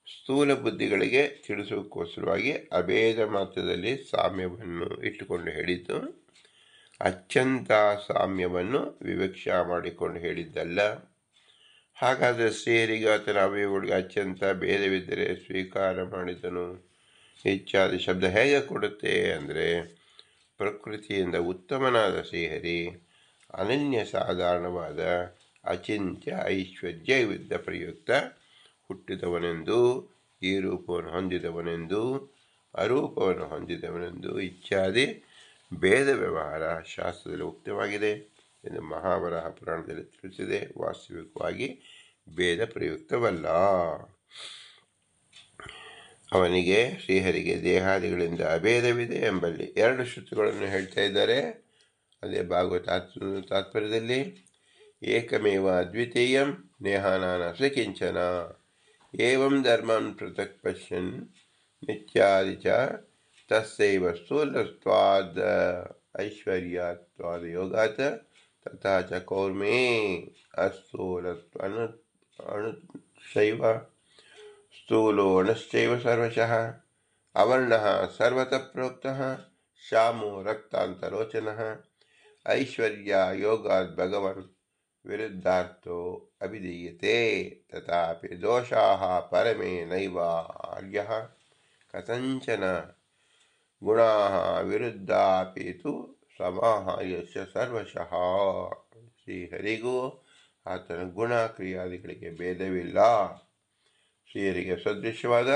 ಸ್ಥೂಲ ಬುದ್ಧಿಗಳಿಗೆ ತಿಳಿಸುವುದಕ್ಕೋಸ್ಕರವಾಗಿ ಅಭೇದ ಮಾತ್ರದಲ್ಲಿ ಸಾಮ್ಯವನ್ನು ಇಟ್ಟುಕೊಂಡು ಹೇಳಿದ್ದು. ಅತ್ಯಂತ ಸಾಮ್ಯವನ್ನು ವಿವಕ್ಷಾ ಮಾಡಿಕೊಂಡು ಹೇಳಿದ್ದಲ್ಲ. ಹಾಗಾದರೆ ಶ್ರೀಹರಿಗೆ ಆತನ ಅವಯವಗಳಿಗೆ ಅತ್ಯಂತ ಭೇದವಿದ್ದರೆ ಸ್ವೀಕಾರ ಮಾಡಿದನು ಇತ್ಯಾದಿ ಶಬ್ದ ಹೇಗೆ ಕೊಡುತ್ತೆ ಅಂದರೆ, ಪ್ರಕೃತಿಯಿಂದ ಉತ್ತಮನಾದ ಶ್ರೀಹರಿ ಅನನ್ಯ ಸಾಧಾರಣವಾದ ಅಚಿಂತ್ಯ ಐಶ್ವರ್ಯವಿದ್ದ ಪ್ರಯುಕ್ತ ಹುಟ್ಟಿದವನೆಂದು, ಈ ರೂಪವನ್ನು ಹೊಂದಿದವನೆಂದು, ಅರೂಪವನ್ನು ಹೊಂದಿದವನೆಂದು ಇತ್ಯಾದಿ ಭೇದ ವ್ಯವಹಾರ ಶಾಸ್ತ್ರದಲ್ಲಿ ಉಕ್ತವಾಗಿದೆ ಎಂದು ಮಹಾವರಾಹ ಪುರಾಣದಲ್ಲಿ ತಿಳಿಸಿದೆ. ವಾಸ್ತವಿಕವಾಗಿ ಭೇದ ಪ್ರಯುಕ್ತವಲ್ಲ. ಅವನಿಗೆ ಶ್ರೀಹರಿಗೆ ದೇಹಾದಿಗಳಿಂದ ಅಭೇದವಿದೆ ಎಂಬಲ್ಲಿ 2 ಶ್ರುತಿಗಳನ್ನು ಹೇಳ್ತಾ ಇದ್ದಾರೆ. ಅದೇ ಭಾಗವತ ತಾತ್ಪರ್ಯದಲ್ಲಿ ಏಕಮೇವ ಅದ್ವಿತೀಯಂ ನೇಹಾನಾನಸ್ಯ ಕಿಂಚನ ಏವಂ ಧರ್ಮನ್ ಪೃಥಕ್ ಪಶ್ಯನ್ ನಿತ್ಯಾದಿ ಚ ತಸ್ಸೈವ ಸ್ಥೂಲತ್ವಾದ ಐಶ್ವರ್ಯತ್ವಾದ ಯೋಗಾತ್ ತಥಾ ಚ ಕೌರ್ಮೇ ಅಸ್ಥೂಲತ್ವನುಶೈವ ಸ್ಥೂಲೋ ಅಣಶ್ಚೈವ ಸರ್ವಶಃ ಅವರ್ಣಃ ಸರ್ವತಃ ಪ್ರೋಕ್ತಃ ಶ್ಯಾಮೋ ರಕ್ತಾಂತರೋಚನಃ ಐಶ್ವರ್ಯ ಯೋಗಾದ್ ಭಗವನ್ ವಿರುದ್ಧಾರ್ಥೋ ಅಭಿಧೀಯತೆ ತಥಾಪಿ ದೋಷಾಃ ಪರಮೇ ನೈವ ಆರ್ಯಃ ಕಥಂಚನ ಗುಣಾಃ ವಿರುದ್ಧಾಪಿ ತು ಸಮಾಹ ಯಸ್ಯ ಸರ್ವಶಃ. ಶ್ರೀಹರಿಗೂ ಆತನ ಗುಣ ಕ್ರಿಯಾದಿಗಳಿಗೆ ಭೇದವಿಲ್ಲ. ಶ್ರೀಹರಿಗೆ ಸದೃಶವಾದ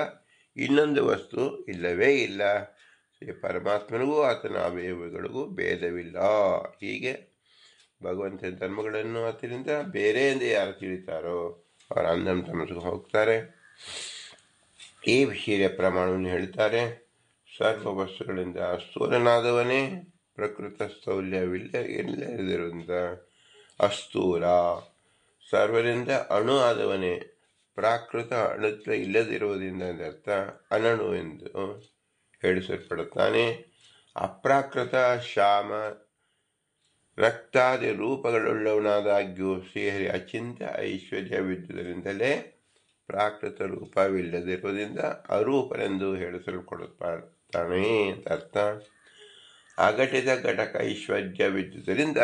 ಇನ್ನೊಂದು ವಸ್ತು ಇಲ್ಲವೇ ಇಲ್ಲ. ಶ್ರೀ ಪರಮಾತ್ಮನಿಗೂ ಆತನ ಅವಯವಗಳಿಗೂ ಭೇದವಿಲ್ಲ. ಹೀಗೆ ಭಗವಂತನ ಧರ್ಮಗಳನ್ನು ಆತನಿಂದ ಬೇರೆ ಎಂದು ಯಾರು ತಿಳಿತಾರೋ ಅವರು ಅಂಧಂ ತಮಸ್ಸಿಗೆ ಹೋಗ್ತಾರೆ. ಈ ವಿಷಯ ಪ್ರಮಾಣವನ್ನು ಹೇಳ್ತಾರೆ. ಸರ್ವ ವಸ್ತುಗಳಿಂದ ಸ್ಥೂಲನಾದವನೇ ಪ್ರಕೃತ ಸ್ಥೌಲ್ಯವಿಲ್ಲದಿರುವುದರಿಂದ ಅಸ್ಥೂಲ. ಸರ್ವರಿಂದ ಅಣು ಆದವನೇ ಪ್ರಾಕೃತ ಅಣುತ್ವ ಇಲ್ಲದಿರುವುದರಿಂದ ಅರ್ಥ ಅನಣು ಎಂದು ಹೇಳಿಸಲ್ಪಡುತ್ತಾನೆ. ಅಪ್ರಾಕೃತ ಶ್ಯಾಮ ರಕ್ತಾದಿ ರೂಪಗಳುಳ್ಳವನಾದಾಗ್ಯೂ ಶ್ರೀಹರಿ ಅಚಿಂತ್ಯ ಐಶ್ವರ್ಯವಿದ್ದುದರಿಂದಲೇ ಪ್ರಾಕೃತ ರೂಪವಿಲ್ಲದಿರುವುದರಿಂದ ಅರೂಪರೆಂದು ಹೇಳಿಸಲ್ಪಡುತ್ತಾನೆ ಅಂತ ಅರ್ಥ. ಅಘಟಿತ ಘಟಕ ಐಶ್ವರ್ಯವಿದ್ದುದರಿಂದ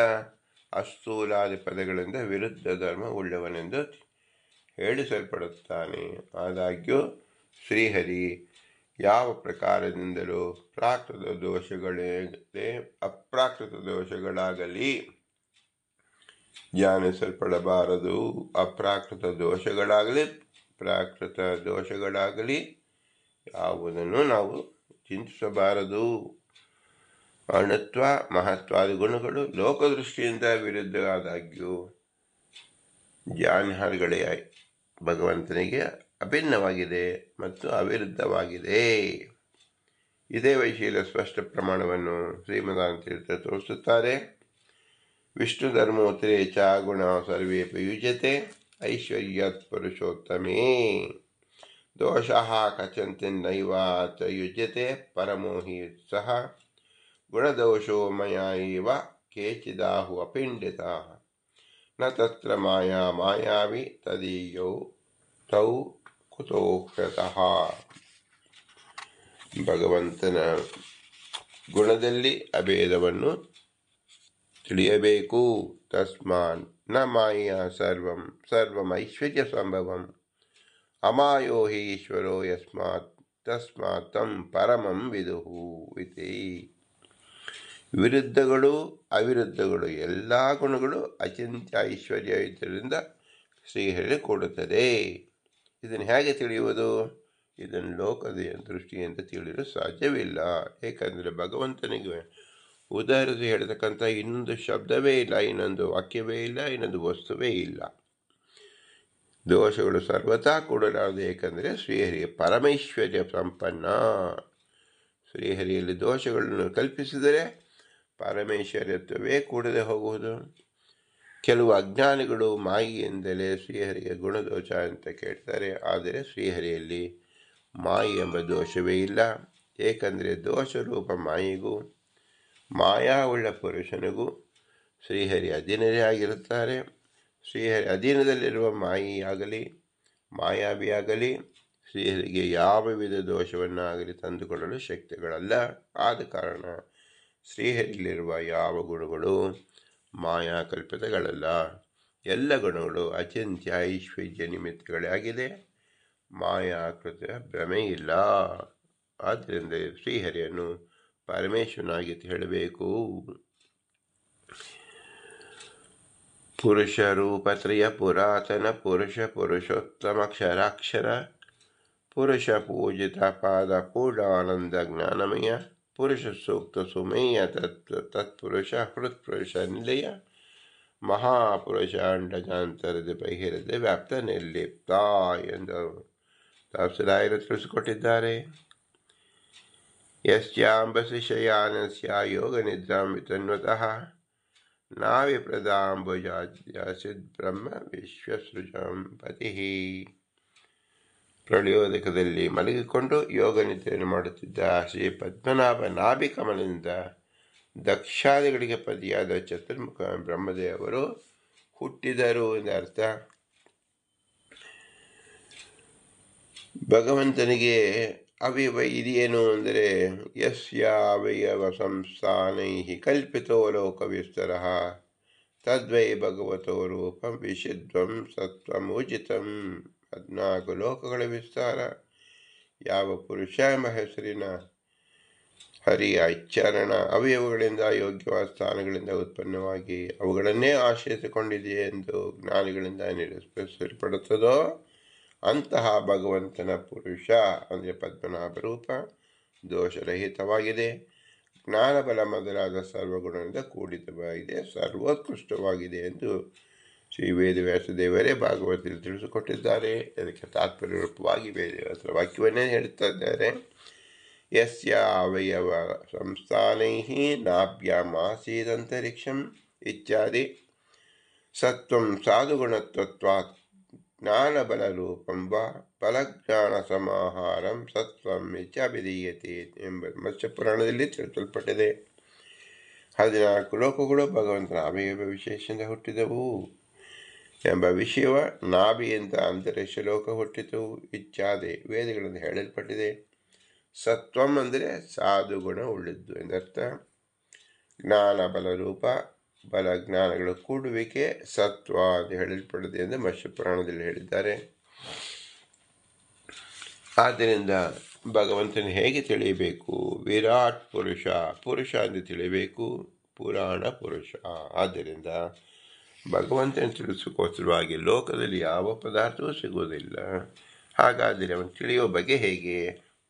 ಅಸ್ಥೂಲಾದಿ ಪದಗಳಿಂದ ವಿರುದ್ಧ ಧರ್ಮ ಉಳ್ಳವನೆಂದು ಹೇಳಿಸಲ್ಪಡುತ್ತಾನೆ. ಆದಾಗ್ಯೂ ಶ್ರೀಹರಿ ಯಾವ ಪ್ರಕಾರದಿಂದಲೂ ಪ್ರಾಕೃತ ದೋಷಗಳೇ ಅಪ್ರಾಕೃತ ದೋಷಗಳಾಗಲಿ ಧ್ಯಾನಿಸಲ್ಪಡಬಾರದು. ಅಪ್ರಾಕೃತ ದೋಷಗಳಾಗಲಿ ಪ್ರಾಕೃತ ದೋಷಗಳಾಗಲಿ ಯಾವುದನ್ನು ನಾವು ಚಿಂತಿಸಬಾರದು. ಅಣುತ್ವ ಮಹತ್ವಾದಿ ಗುಣಗಳು ಲೋಕದೃಷ್ಟಿಯಿಂದ ವಿರುದ್ಧವಾದಾಗ್ಯೂ ಜ್ಞಾನಾದಿಗಳೇ ಭಗವಂತನಿಗೆ ಅಭಿನ್ನವಾಗಿದೆ ಮತ್ತು ಅವಿರುದ್ಧವಾಗಿದೆ. ಇದೇ ವಿಷಯದ ಸ್ಪಷ್ಟ ಪ್ರಮಾಣವನ್ನು ಶ್ರೀಮದಾನಂದ ತೋರಿಸುತ್ತಾರೆ. ವಿಷ್ಣು ಧರ್ಮೋತ್ತರೇ ಚ ಗುಣ ಸರ್ವೇ ಪ್ರಯುಜ್ಯತೆ ಐಶ್ವರ್ಯಾತ್ ಪುರುಷೋತ್ತಮೇ ದೋಷಃ ಕಥಂಚಿನ್ನೈವಾತ ಯುಜ್ಯತೆ ಪರಮೋ ಹಿ ಸಹ ಗುಣದೋಷೋ ಮಯಾ ಇವ ಕೇಚಿದಾಹು ಅಪಿಂಡಿತಾಃ ನ ತತ್ರ ಮಾಯಾ ಮಾಯಾವಿ ತದೀಯೌ ತೌ ಕುತೋಕ್ಷತಃ. ಭಗವಂತನ ಗುಣದಲ್ಲಿ ಅಭೇದವನ್ನು ತಿಳಿಯಬೇಕು. ತಸ್ಮಾನ್ ನ ಮಾಯಾ ಸರ್ವಮೈಶ್ವರ್ಯ ಸಂಭವಂ ಅಮಾಯೋ ಹಿ ಈಶ್ವರೋ ತಸ್ಮಾತ್ ತಂ ಪರಮಂ ವಿದುಹು ಇತಿ. ವಿರುದ್ಧಗಳು ಅವಿರುದ್ಧಗಳು ಎಲ್ಲ ಗುಣಗಳು ಅಚಿಂತ್ಯ ಐಶ್ವರ್ಯ ಇದರಿಂದ ಶ್ರೀಹರಿ ಕೊಡುತ್ತದೆ. ಇದನ್ನು ಹೇಗೆ ತಿಳಿಯುವುದು? ಇದನ್ನು ಲೋಕದ ದೃಷ್ಟಿಯಿಂದ ತಿಳಿಯಲು ಸಾಧ್ಯವಿಲ್ಲ. ಏಕೆಂದರೆ ಭಗವಂತನಿಗೆ ಉದಾಹರಿಸಿ ಹೇಳ್ತಕ್ಕಂಥ ಇನ್ನೊಂದು ಶಬ್ದವೇ ಇಲ್ಲ, ಇನ್ನೊಂದು ವಾಕ್ಯವೇ ಇಲ್ಲ, ಇನ್ನೊಂದು ವಸ್ತುವೇ ಇಲ್ಲ. ದೋಷಗಳು ಸರ್ವತಾ ಕೂಡಲಾರದು. ಏಕೆಂದರೆ ಶ್ರೀಹರಿಯ ಪರಮೈಶ್ವರ್ಯ ಸಂಪನ್ನ. ಶ್ರೀಹರಿಯಲ್ಲಿ ದೋಷಗಳನ್ನು ಕಲ್ಪಿಸಿದರೆ ಪರಮೇಶ್ವರ್ಯತ್ವವೇ ಕೂಡದೆ ಹೋಗುವುದು. ಕೆಲವು ಅಜ್ಞಾನಿಗಳು ಮಾಯಿಯಿಂದಲೇ ಶ್ರೀಹರಿಗೆ ಗುಣದೋಷ ಅಂತ ಕೇಳ್ತಾರೆ. ಆದರೆ ಶ್ರೀಹರಿಯಲ್ಲಿ ಮಾಯಿ ಎಂಬ ದೋಷವೇ ಇಲ್ಲ. ಏಕೆಂದರೆ ದೋಷರೂಪ ಮಾಯಿಗೂ ಮಾಯಾವುಳ್ಳ ಪುರುಷನಿಗೂ ಶ್ರೀಹರಿ ಅಧೀನರೇ ಆಗಿರುತ್ತಾರೆ. ಶ್ರೀಹರಿ ಅಧೀನದಲ್ಲಿರುವ ಮಾಯಿಯಾಗಲಿ ಮಾಯಾವಿಯಾಗಲಿ ಶ್ರೀಹರಿಗೆ ಯಾವ ವಿಧ ದೋಷವನ್ನಾಗಲಿ ತಂದುಕೊಳ್ಳಲು ಶಕ್ತಿಗಳಲ್ಲ. ಆದ ಕಾರಣ ಶ್ರೀಹರಿಯಲ್ಲಿರುವ ಯಾವ ಗುಣಗಳು ಮಾಯಾ ಕಲ್ಪಿತಗಳಲ್ಲ. ಎಲ್ಲ ಗುಣಗಳು ಅಚಿಂತ್ಯ ಐಶ್ವರ್ಯ ನಿಮಿತ್ತಗಳೇ ಆಗಿದೆ. ಮಾಯಾಕೃತ ಭ್ರಮೆ ಇಲ್ಲ. ಆದ್ದರಿಂದ ಶ್ರೀಹರಿಯನ್ನು ಪರಮೇಶ್ವರನಾಗಿ ಹೇಳಬೇಕು. ಪುರುಷ ರೂಪತ್ರಯ ಪುರಾತನ ಪುರುಷ ಪುರುಷೋತ್ತಮಕ್ಷರಾಕ್ಷರ ಪುರುಷ ಪೂಜಿತ ಪಾದ ಪೂರ್ಣಾನಂದ ಜ್ಞಾನಮಯ ಪುರುಷ ಸೂಕ್ತ ಸುಮೇಯ ತತ್ಪುರುಷ ಹೃತ್ಪುರುಷ ನಿಲಯ ಮಹಾಪುರುಷ ಅಂಡಜಾಂತರದ ಬಹಿರದ ವ್ಯಾಪ್ತ ನಿರ್ಲಿಪ್ತ ಎಂದು ದಾಸರಾಯರು ತಿಳಿಸಿಕೊಟ್ಟಿದ್ದಾರೆ. ಯಸ್ಯಾಂಬಸಿ ಶಯಾನಸ್ಯ ಯೋಗ ನಿದ್ರಾಂ ವಿತನ್ವತಃ ನಾವಿಪ್ರದಾಂಬುಜಾದ್ಯಾಸಿದ್ ಬ್ರಹ್ಮ ವಿಶ್ವಸೃಜಂ ಪತಿಃ. ಪ್ರಳಯೋದಕದಲ್ಲಿ ಮಲಗಿಕೊಂಡು ಯೋಗ ನಿದ್ರೆಯನ್ನು ಮಾಡುತ್ತಿದ್ದ ಶ್ರೀ ಪದ್ಮನಾಭ ನಾಭಿ ಕಮಲದಿಂದ ದಕ್ಷಾದಿಗಳಿಗೆ ಪತಿಯಾದ ಚತುರ್ಮುಖ ಬ್ರಹ್ಮದೇವರು ಹುಟ್ಟಿದರು ಎಂದರ್ಥ. ಭಗವಂತನಿಗೆ ಅವಯವ ಇದೆಯೇನು ಅಂದರೆ ಯಸ್ಯಾವಯವ ಸಂಸ್ಥಾನೈ ಕಲ್ಪಿತೋ ಲೋಕ ವಿಸ್ತರ ತದ್ವೈ ಭಗವತೋ ರೂಪಂ ವಿಶುದ್ಧಂ ಸತ್ವಮೂಜಿತಂ. 14 ಲೋಕಗಳ ವಿಸ್ತಾರ ಯಾವ ಪುರುಷ ಎಂಬ ಹೆಸರಿನ ಹರಿಯ ಇಚ್ಛಾರಣ ಅವಯವಗಳಿಂದ ಯೋಗ್ಯವಾದ ಸ್ಥಾನಗಳಿಂದ ಉತ್ಪನ್ನವಾಗಿ ಅವುಗಳನ್ನೇ ಆಶ್ರಯಿಸಿಕೊಂಡಿದೆ ಎಂದು ಜ್ಞಾನಿಗಳಿಂದ ನಿರೂಪಿಸಲ್ಪಡುತ್ತದೋ ಅಂತಹ ಭಗವಂತನ ಪುರುಷ ಅಂದರೆ ಪದ್ಮನಾಭ ರೂಪ ದೋಷರಹಿತವಾಗಿದೆ. ಜ್ಞಾನಬಲ ಮೊದಲಾದ ಸರ್ವಗುಣದಿಂದ ಕೂಡಿತವಾಗಿದೆ, ಸರ್ವೋತ್ಕೃಷ್ಟವಾಗಿದೆ ಎಂದು ಶ್ರೀ ವೇದವ್ಯಾಸದೇವರೇ ಭಾಗವತದಲ್ಲಿ ತಿಳಿಸಿಕೊಟ್ಟಿದ್ದಾರೆ. ಅದಕ್ಕೆ ತಾತ್ಪರ್ಯ ರೂಪವಾಗಿ ವೇದವ್ಯಾಸರ ವಾಕ್ಯವನ್ನೇ ಹೇಳ್ತಾ ಇದ್ದಾರೆ. ಯಸ್ಯ ಅವಯವ ಸಂಸ್ಥಾನೈ ನಾಭ್ಯಾಮಾಸೀದಂತರಿಕ್ಷಂ ಇತ್ಯಾದಿ ಸತ್ವಂ ಸಾಧುಗುಣತ್ವಾತ್ ಜ್ಞಾನಬಲರೂಪಂ ವಾ ಫಲಜ್ಞಾನ ಸಮಾಹಾರಂ ಸತ್ವಂ ಇತ್ಯಭಿಧೀಯತೆ ಎಂಬ ಮತ್ಸ್ಯಪುರಾಣದಲ್ಲಿ ತಿಳಿಸಲ್ಪಟ್ಟಿದೆ. 14 ಲೋಕಗಳು ಭಗವಂತನ ಅವಯವ ವಿಶೇಷದಿಂದ ಹುಟ್ಟಿದವು ಎಂಬ ವಿಷಯವ ನಾಭಿಯಿಂದ ಅಂತರಿಕ್ಷ ಲೋಕ ಹುಟ್ಟಿತು ಇತ್ಯಾದಿ ವೇದಗಳಿಂದ ಹೇಳಲ್ಪಟ್ಟಿದೆ. ಸತ್ವಂ ಅಂದರೆ ಸಾಧುಗುಣ ಉಳ್ಳದ್ದು ಎಂದರ್ಥ. ಜ್ಞಾನ ಬಲರೂಪ, ಬಲ ಜ್ಞಾನಗಳ ಕೂಡುವಿಕೆ ಸತ್ವ ಅಂತ ಹೇಳಲ್ಪಟ್ಟಿದೆ ಎಂದು ಮತ್ಸ್ಯಪುರಾಣದಲ್ಲಿ ಹೇಳಿದ್ದಾರೆ. ಆದ್ದರಿಂದ ಭಗವಂತನ ಹೇಗೆ ತಿಳಿಯಬೇಕು? ವಿರಾಟ್ ಪುರುಷ, ಪುರುಷ ಎಂದು ತಿಳಿಯಬೇಕು, ಪುರಾಣ ಪುರುಷ. ಆದ್ದರಿಂದ ಭಗವಂತನ ತಿಳಿಸೋಸ್ಕರವಾಗಿ ಲೋಕದಲ್ಲಿ ಯಾವ ಪದಾರ್ಥವೂ ಸಿಗುವುದಿಲ್ಲ. ಹಾಗಾದರೆ ಅವನು ತಿಳಿಯುವ ಬಗ್ಗೆ ಹೇಗೆ?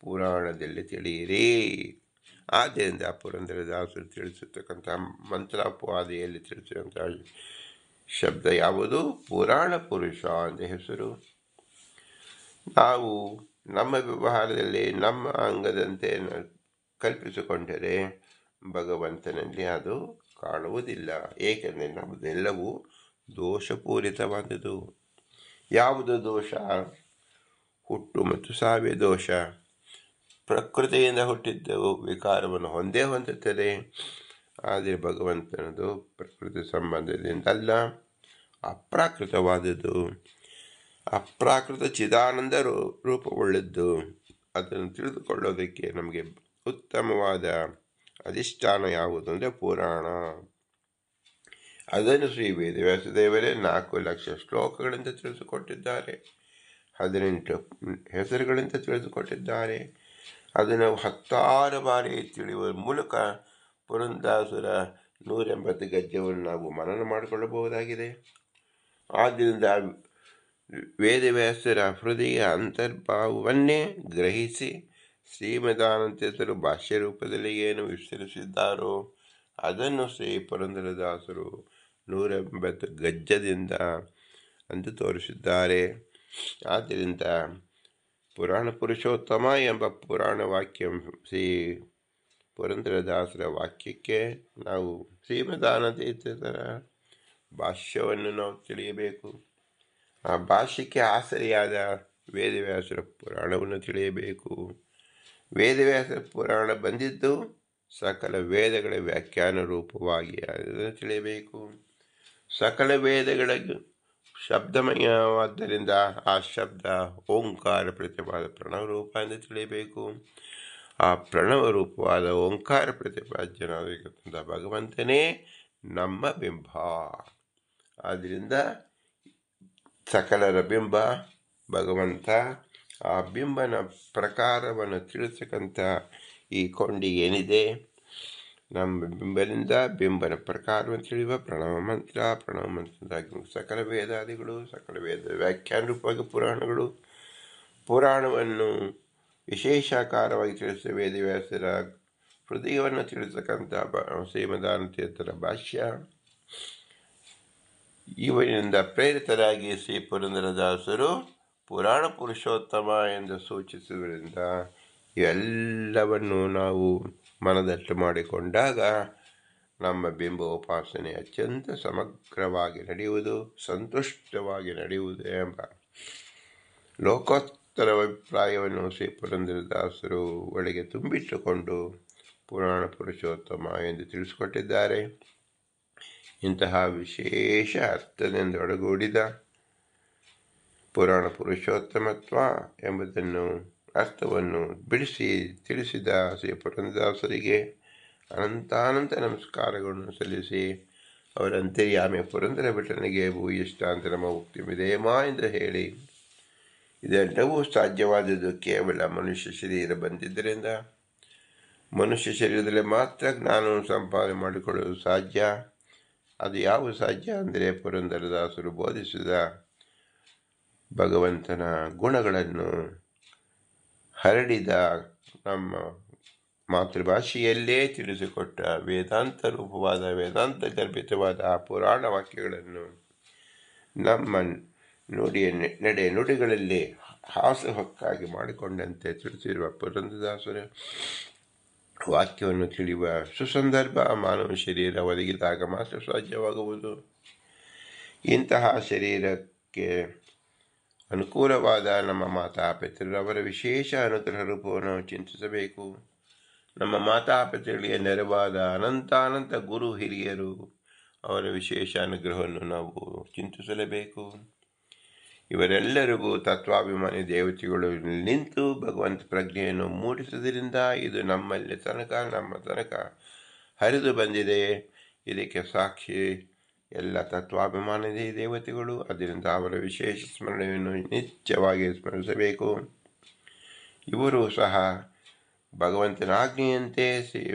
ಪುರಾಣದಲ್ಲಿ ತಿಳಿಯಿರಿ. ಆದ್ದರಿಂದ ಪುರಂದರದಾಸರು ತಿಳಿಸಿರ್ತಕ್ಕಂಥ ಮಂತ್ರಾಪವಾದಿಯಲ್ಲಿ ತಿಳಿಸಿದಂಥ ಶಬ್ದ ಯಾವುದು? ಪುರಾಣ ಪುರುಷ ಅಂತ ಹೆಸರು. ನಾವು ನಮ್ಮ ವ್ಯವಹಾರದಲ್ಲಿ ನಮ್ಮ ಅಂಗದಂತೆ ಕಲ್ಪಿಸಿಕೊಂಡರೆ ಭಗವಂತನಲ್ಲಿ ಅದು ಕಾಣುವುದಿಲ್ಲ. ಏಕೆಂದರೆ ನಮ್ಮದೆಲ್ಲವೂ ದೋಷಪೂರಿತವಾದದ್ದು. ಯಾವುದು ದೋಷ? ಹುಟ್ಟು ಮತ್ತು ಸಾವಿನ ದೋಷ. ಪ್ರಕೃತಿಯಿಂದ ಹುಟ್ಟಿದ್ದವು ವಿಕಾರವನ್ನು ಹೊಂದುತ್ತದೆ. ಆದರೆ ಭಗವಂತನದು ಪ್ರಕೃತಿ ಸಂಬಂಧದಿಂದ ಅಲ್ಲ, ಅಪ್ರಾಕೃತವಾದದ್ದು. ಅಪ್ರಾಕೃತ ಚಿದಾನಂದ ರೂಪವುಳ್ಳದ್ದು. ಅದನ್ನು ತಿಳಿದುಕೊಳ್ಳೋದಕ್ಕೆ ನಮಗೆ ಉತ್ತಮವಾದ ಅಧಿಷ್ಠಾನ ಯಾವುದು ಅಂದರೆ ಪುರಾಣ. ಅದನ್ನು ಶ್ರೀ ವೇದವ್ಯಾಸದೇವರೇ 4 ಲಕ್ಷ ಶ್ಲೋಕಗಳಿಂದ ತಿಳಿಸಿಕೊಟ್ಟಿದ್ದಾರೆ, 18 ಹೆಸರುಗಳಿಂದ ತಿಳಿದುಕೊಟ್ಟಿದ್ದಾರೆ. ಅದನ್ನು 16 ಬಾರಿ ತಿಳಿಯುವ ಮೂಲಕ ಪುರಂದಾಸುರ 180 ಗದ್ಯವನ್ನು ನಾವು ಮನನ ಮಾಡಿಕೊಳ್ಳಬಹುದಾಗಿದೆ. ಆದ್ದರಿಂದ ವೇದವ್ಯಾಸರ ಹೃದಯ ಅಂತರ್ಭಾವವನ್ನೇ ಗ್ರಹಿಸಿ ಶ್ರೀಮದಾನಂದೇತರು ಭಾಷ್ಯ ರೂಪದಲ್ಲಿ ಏನು ವಿಸ್ತರಿಸಿದ್ದಾರೋ ಅದನ್ನು ಶ್ರೀ ಪುರಂದರದಾಸರು 180 ಗದ್ಯದಿಂದ ಅಂದು ತೋರಿಸಿದ್ದಾರೆ. ಆದ್ದರಿಂದ ಪುರಾಣ ಪುರುಷೋತ್ತಮ ಎಂಬ ಪುರಾಣ ವಾಕ್ಯ ಶ್ರೀ ಪುರಂದರದಾಸರ ವಾಕ್ಯಕ್ಕೆ ನಾವು ಶ್ರೀಮದಾನಂದೇತರ ಭಾಷ್ಯವನ್ನು ನಾವು ತಿಳಿಯಬೇಕು. ಆ ಭಾಷ್ಯಕ್ಕೆ ಆಸರಿಯಾದ ವೇದವ್ಯಾಸರ ಪುರಾಣವನ್ನು ತಿಳಿಯಬೇಕು. ವೇದವ್ಯಾಸರ ಪುರಾಣ ಬಂದಿದ್ದು ಸಕಲ ವೇದಗಳ ವ್ಯಾಖ್ಯಾನ ರೂಪವಾಗಿ ಅದನ್ನು ತಿಳಿಯಬೇಕು. ಸಕಲ ವೇದಗಳ ಶಬ್ದಮಯವಾದ್ದರಿಂದ ಆ ಶಬ್ದ ಓಂಕಾರ ಪ್ರತಿಪಾದ ಪ್ರಣವ ರೂಪ ಎಂದು ತಿಳಿಯಬೇಕು. ಆ ಪ್ರಣವ ರೂಪವಾದ ಓಂಕಾರ ಪ್ರತಿಪಾದ್ಯನಾಗಿರ್ತಕ್ಕಂಥ ಭಗವಂತನೇ ನಮ್ಮ ಬಿಂಬ. ಆದ್ದರಿಂದ ಸಕಲರ ಬಿಂಬ ಭಗವಂತ. ಆ ಬಿಂಬನ ಪ್ರಕಾರವನ್ನು ತಿಳಿಸಕ್ಕಂಥ ಈ ಕೊಂಡಿ ಏನಿದೆ, ನಮ್ಮ ಬಿಂಬದಿಂದ ಬಿಂಬನ ಪ್ರಕಾರವನ್ನು ತಿಳಿಯುವ ಪ್ರಣವ ಮಂತ್ರದಾಗಿ ಸಕಲ ವೇದಾದಿಗಳು, ಸಕಲ ವೇದ ವ್ಯಾಖ್ಯಾನ ರೂಪವಾಗಿ ಪುರಾಣಗಳು, ಪುರಾಣವನ್ನು ವಿಶೇಷಾಕಾರವಾಗಿ ತಿಳಿಸುವ ವೇದವ್ಯಾಸರ ಹೃದಯವನ್ನು ತಿಳಿಸತಕ್ಕಂಥ ಶ್ರೀಮದಾನಂದೇತರ ಭಾಷ್ಯ, ಇವನಿಂದ ಪ್ರೇರಿತರಾಗಿ ಶ್ರೀ ಪುರಂದರದಾಸರು ಪುರಾಣ ಪುರುಷೋತ್ತಮ ಎಂದು ಸೂಚಿಸುವುದರಿಂದ ಇವೆಲ್ಲವನ್ನು ನಾವು ಮನದಟ್ಟು ಮಾಡಿಕೊಂಡಾಗ ನಮ್ಮ ಬಿಂಬೋಪಾಸನೆ ಅತ್ಯಂತ ಸಮಗ್ರವಾಗಿ ನಡೆಯುವುದು, ಸಂತುಷ್ಟವಾಗಿ ನಡೆಯುವುದು ಎಂಬ ಲೋಕೋತ್ತರ ಅಭಿಪ್ರಾಯವನ್ನು ಶ್ರೀ ಪುರಂದರದಾಸರು ಒಳಗೆ ತುಂಬಿಟ್ಟುಕೊಂಡು ಪುರಾಣ ಪುರುಷೋತ್ತಮ ಎಂದು ತಿಳಿಸಿಕೊಟ್ಟಿದ್ದಾರೆ. ಇಂತಹ ವಿಶೇಷ ಅರ್ಥದಿಂದ ಒಳಗೂಡಿದ ಪುರಾಣ ಪುರುಷೋತ್ತಮತ್ವ ಎಂಬುದನ್ನು ಅರ್ಥವನ್ನು ಬಿಡಿಸಿ ತಿಳಿಸಿದ ಶ್ರೀ ಪುರಂದರದಾಸರಿಗೆ ಅನಂತಾನಂತ ನಮಸ್ಕಾರಗಳನ್ನು ಸಲ್ಲಿಸಿ ಅವರ ಅಂತರ್ಯಾಮಿ ಪುರಂದರ ಭಟ್ಟನಿಗೆ ಭೂಯಿಷ್ಟಾಂತ ನಮ್ಮ ಮುಕ್ತಿ ವಿಧೇಯಮ ಎಂದು ಹೇಳಿ, ಇದೆಲ್ಲವೂ ಸಾಧ್ಯವಾದದ್ದು ಕೇವಲ ಮನುಷ್ಯ ಶರೀರ ಬಂದಿದ್ದರಿಂದ. ಮನುಷ್ಯ ಶರೀರದಲ್ಲಿ ಮಾತ್ರ ಜ್ಞಾನವನ್ನು ಸಂಪಾದನೆ ಮಾಡಿಕೊಳ್ಳಲು ಸಾಧ್ಯ. ಅದು ಯಾವ ಸಾಧ್ಯ ಅಂದರೆ ಪುರಂದರದಾಸರು ಬೋಧಿಸಿದ ಭಗವಂತನ ಗುಣಗಳನ್ನು ಹರಡಿದ ನಮ್ಮ ಮಾತೃಭಾಷೆಯಲ್ಲೇ ತಿಳಿಸಿಕೊಟ್ಟ ವೇದಾಂತ ರೂಪವಾದ ವೇದಾಂತ ಗರ್ಭಿತವಾದ ಆ ಪುರಾಣ ವಾಕ್ಯಗಳನ್ನು ನಮ್ಮ ನಡೆ ನುಡಿಗಳಲ್ಲಿ ಹಾಸುಹೊಕ್ಕಾಗಿ ಮಾಡಿಕೊಂಡಂತೆ ತಿಳಿಸಿರುವ ಪುರಂದರದಾಸರ ವಾಕ್ಯವನ್ನು ತಿಳಿಯುವ ಸುಸಂದರ್ಭ ಮಾನವ ಶರೀರ ಒದಗಿದಾಗ ಮಾತ್ರ ಸಾಧ್ಯವಾಗುವುದು. ಇಂತಹ ಶರೀರಕ್ಕೆ ಅನುಕೂಲವಾದ ನಮ್ಮ ಮಾತಾಪಿತರವರ ವಿಶೇಷ ಅನುಗ್ರಹ ರೂಪವನ್ನು ಚಿಂತಿಸಬೇಕು. ನಮ್ಮ ಮಾತಾಪಿತರಿಗೆ ನೆರವಾದ ಅನಂತಾನಂತ ಗುರು ಹಿರಿಯರು ಅವರ ವಿಶೇಷ ಅನುಗ್ರಹವನ್ನು ನಾವು ಚಿಂತಿಸಲೇಬೇಕು. ಇವರೆಲ್ಲರಿಗೂ ತತ್ವಾಭಿಮಾನಿ ದೇವತೆಗಳು ನಿಂತು ಭಗವಂತ ಪ್ರಜ್ಞೆಯನ್ನು ಮೂಡಿಸುವುದರಿಂದ ಇದು ನಮ್ಮ ತನಕ ಹರಿದು ಬಂದಿದೆ. ಇದಕ್ಕೆ ಸಾಕ್ಷಿ ಎಲ್ಲ ತತ್ವಾಭಿಮಾನಿ ದೇವತೆಗಳು. ಅದರಿಂದ ಅವರ ವಿಶೇಷ ಸ್ಮರಣೆಯನ್ನು ನಿತ್ಯವಾಗಿ ಸ್ಮರಿಸಬೇಕು. ಇವರು ಸಹ ಭಗವಂತನ ಆಜ್ಞೆಯಂತೆ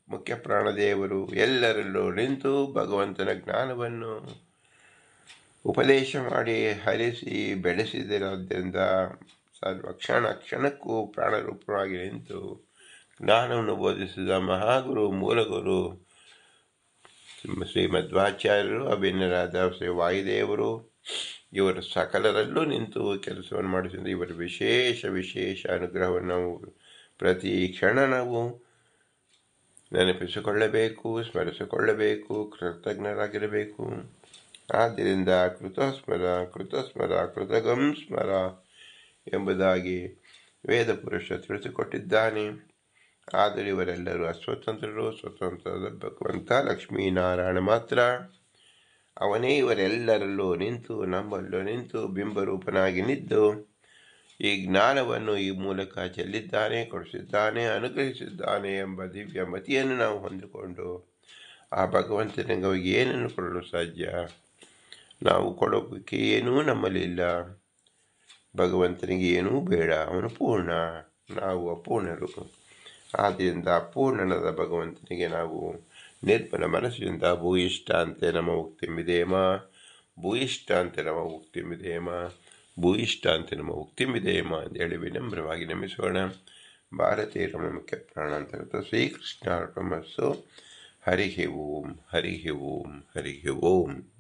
ಮುಖ್ಯ ಪ್ರಾಣದೇವರು ಎಲ್ಲರಲ್ಲೂ ನಿಂತು ಭಗವಂತನ ಜ್ಞಾನವನ್ನು ಉಪದೇಶ ಮಾಡಿ ಹರಿಸಿ ಬೆಳೆಸಿದರಾದ್ದರಿಂದ ಸರ್ವ ಕ್ಷಣಕ್ಕೂ ಪ್ರಾಣರೂಪವಾಗಿ ನಿಂತು ಜ್ಞಾನವನ್ನು ಬೋಧಿಸಿದ ಮಹಾಗುರು ಮೂಲಗುರು ಶ್ರೀಮಧ್ವಾಚಾರ್ಯರು ಅಭಿನ್ನರಾದ ಶ್ರೀ ವಾಯುದೇವರು ಇವರು ಸಕಲರಲ್ಲೂ ನಿಂತು ಕೆಲಸವನ್ನು ಮಾಡಿಸಿದ ಇವರ ವಿಶೇಷ ಅನುಗ್ರಹವನ್ನು ನಾವು ಪ್ರತಿ ಕ್ಷಣ ನಾವು ನೆನಪಿಸಿಕೊಳ್ಳಬೇಕು, ಸ್ಮರಿಸಿಕೊಳ್ಳಬೇಕು, ಕೃತಜ್ಞರಾಗಿರಬೇಕು. ಆದ್ದರಿಂದ ಕೃತಗಂ ಸ್ಮರ ಎಂಬುದಾಗಿ ವೇದ ಪುರುಷ ತಿಳಿಸಿಕೊಟ್ಟಿದ್ದಾನೆ. ಆದರೆ ಇವರೆಲ್ಲರೂ ಅಸ್ವತಂತ್ರರು. ಸ್ವತಂತ್ರದ ಭಗವಂತ ಲಕ್ಷ್ಮೀನಾರಾಯಣ ಮಾತ್ರ. ಅವನೇ ಇವರೆಲ್ಲರಲ್ಲೂ ನಿಂತು ನಮ್ಮಲ್ಲೂ ನಿಂತು ಬಿಂಬರೂಪನಾಗಿ ನಿದ್ದು ಈ ಜ್ಞಾನವನ್ನು ಈ ಮೂಲಕ ಚೆಲ್ಲಿದ್ದಾನೆ, ಕೊಡಿಸಿದ್ದಾನೆ, ಅನುಗ್ರಹಿಸಿದ್ದಾನೆ ಎಂಬ ದಿವ್ಯ ಮತಿಯನ್ನು ನಾವು ಹೊಂದಿಕೊಂಡು ಆ ಭಗವಂತನಿಗೆ ಏನನ್ನು ಕೊಡಲು ಸಾಧ್ಯ? ನಾವು ಕೊಡೋಕ್ಕೆ ಏನೂ ನಮ್ಮಲ್ಲಿಲ್ಲ. ಭಗವಂತನಿಗೆ ಏನೂ ಬೇಡ, ಅವನು ಪೂರ್ಣ, ನಾವು ಅಪೂರ್ಣರು. ಆದ್ದರಿಂದ ಅಪೂರ್ಣನಾದ ಭಗವಂತನಿಗೆ ನಾವು ನಿರ್ಮಲ ಮನಸ್ಸಿನಿಂದ ಭೂಯಿಷ್ಠ ಅಂತೆ ನಮ್ಮ ಉಕ್ತಿಮಿದೇಮ, ಭೂಯಿಷ್ಠ ಅಂತೆ ನಮ್ಮ ಉಕ್ತಿಮಿದೇಮ, ಭೂಯಿಷ್ಠ ಅಂತೆ ನಮ್ಮ ಉಕ್ತಿಮಿದೇಮ ಅಂತೇಳಿ ವಿನಮ್ರವಾಗಿ ನಮಿಸೋಣ. ಭಾರತೀಯ ರಮ ಮುಖ್ಯ ಪ್ರಾಣಾಂತರ್ಗತ ಶ್ರೀಕೃಷ್ಣಾರ್ಪಣಮಸ್ತು. ಹರಿ ಓಂ, ಹರಿ ಓಂ, ಹರಿ ಓಂ.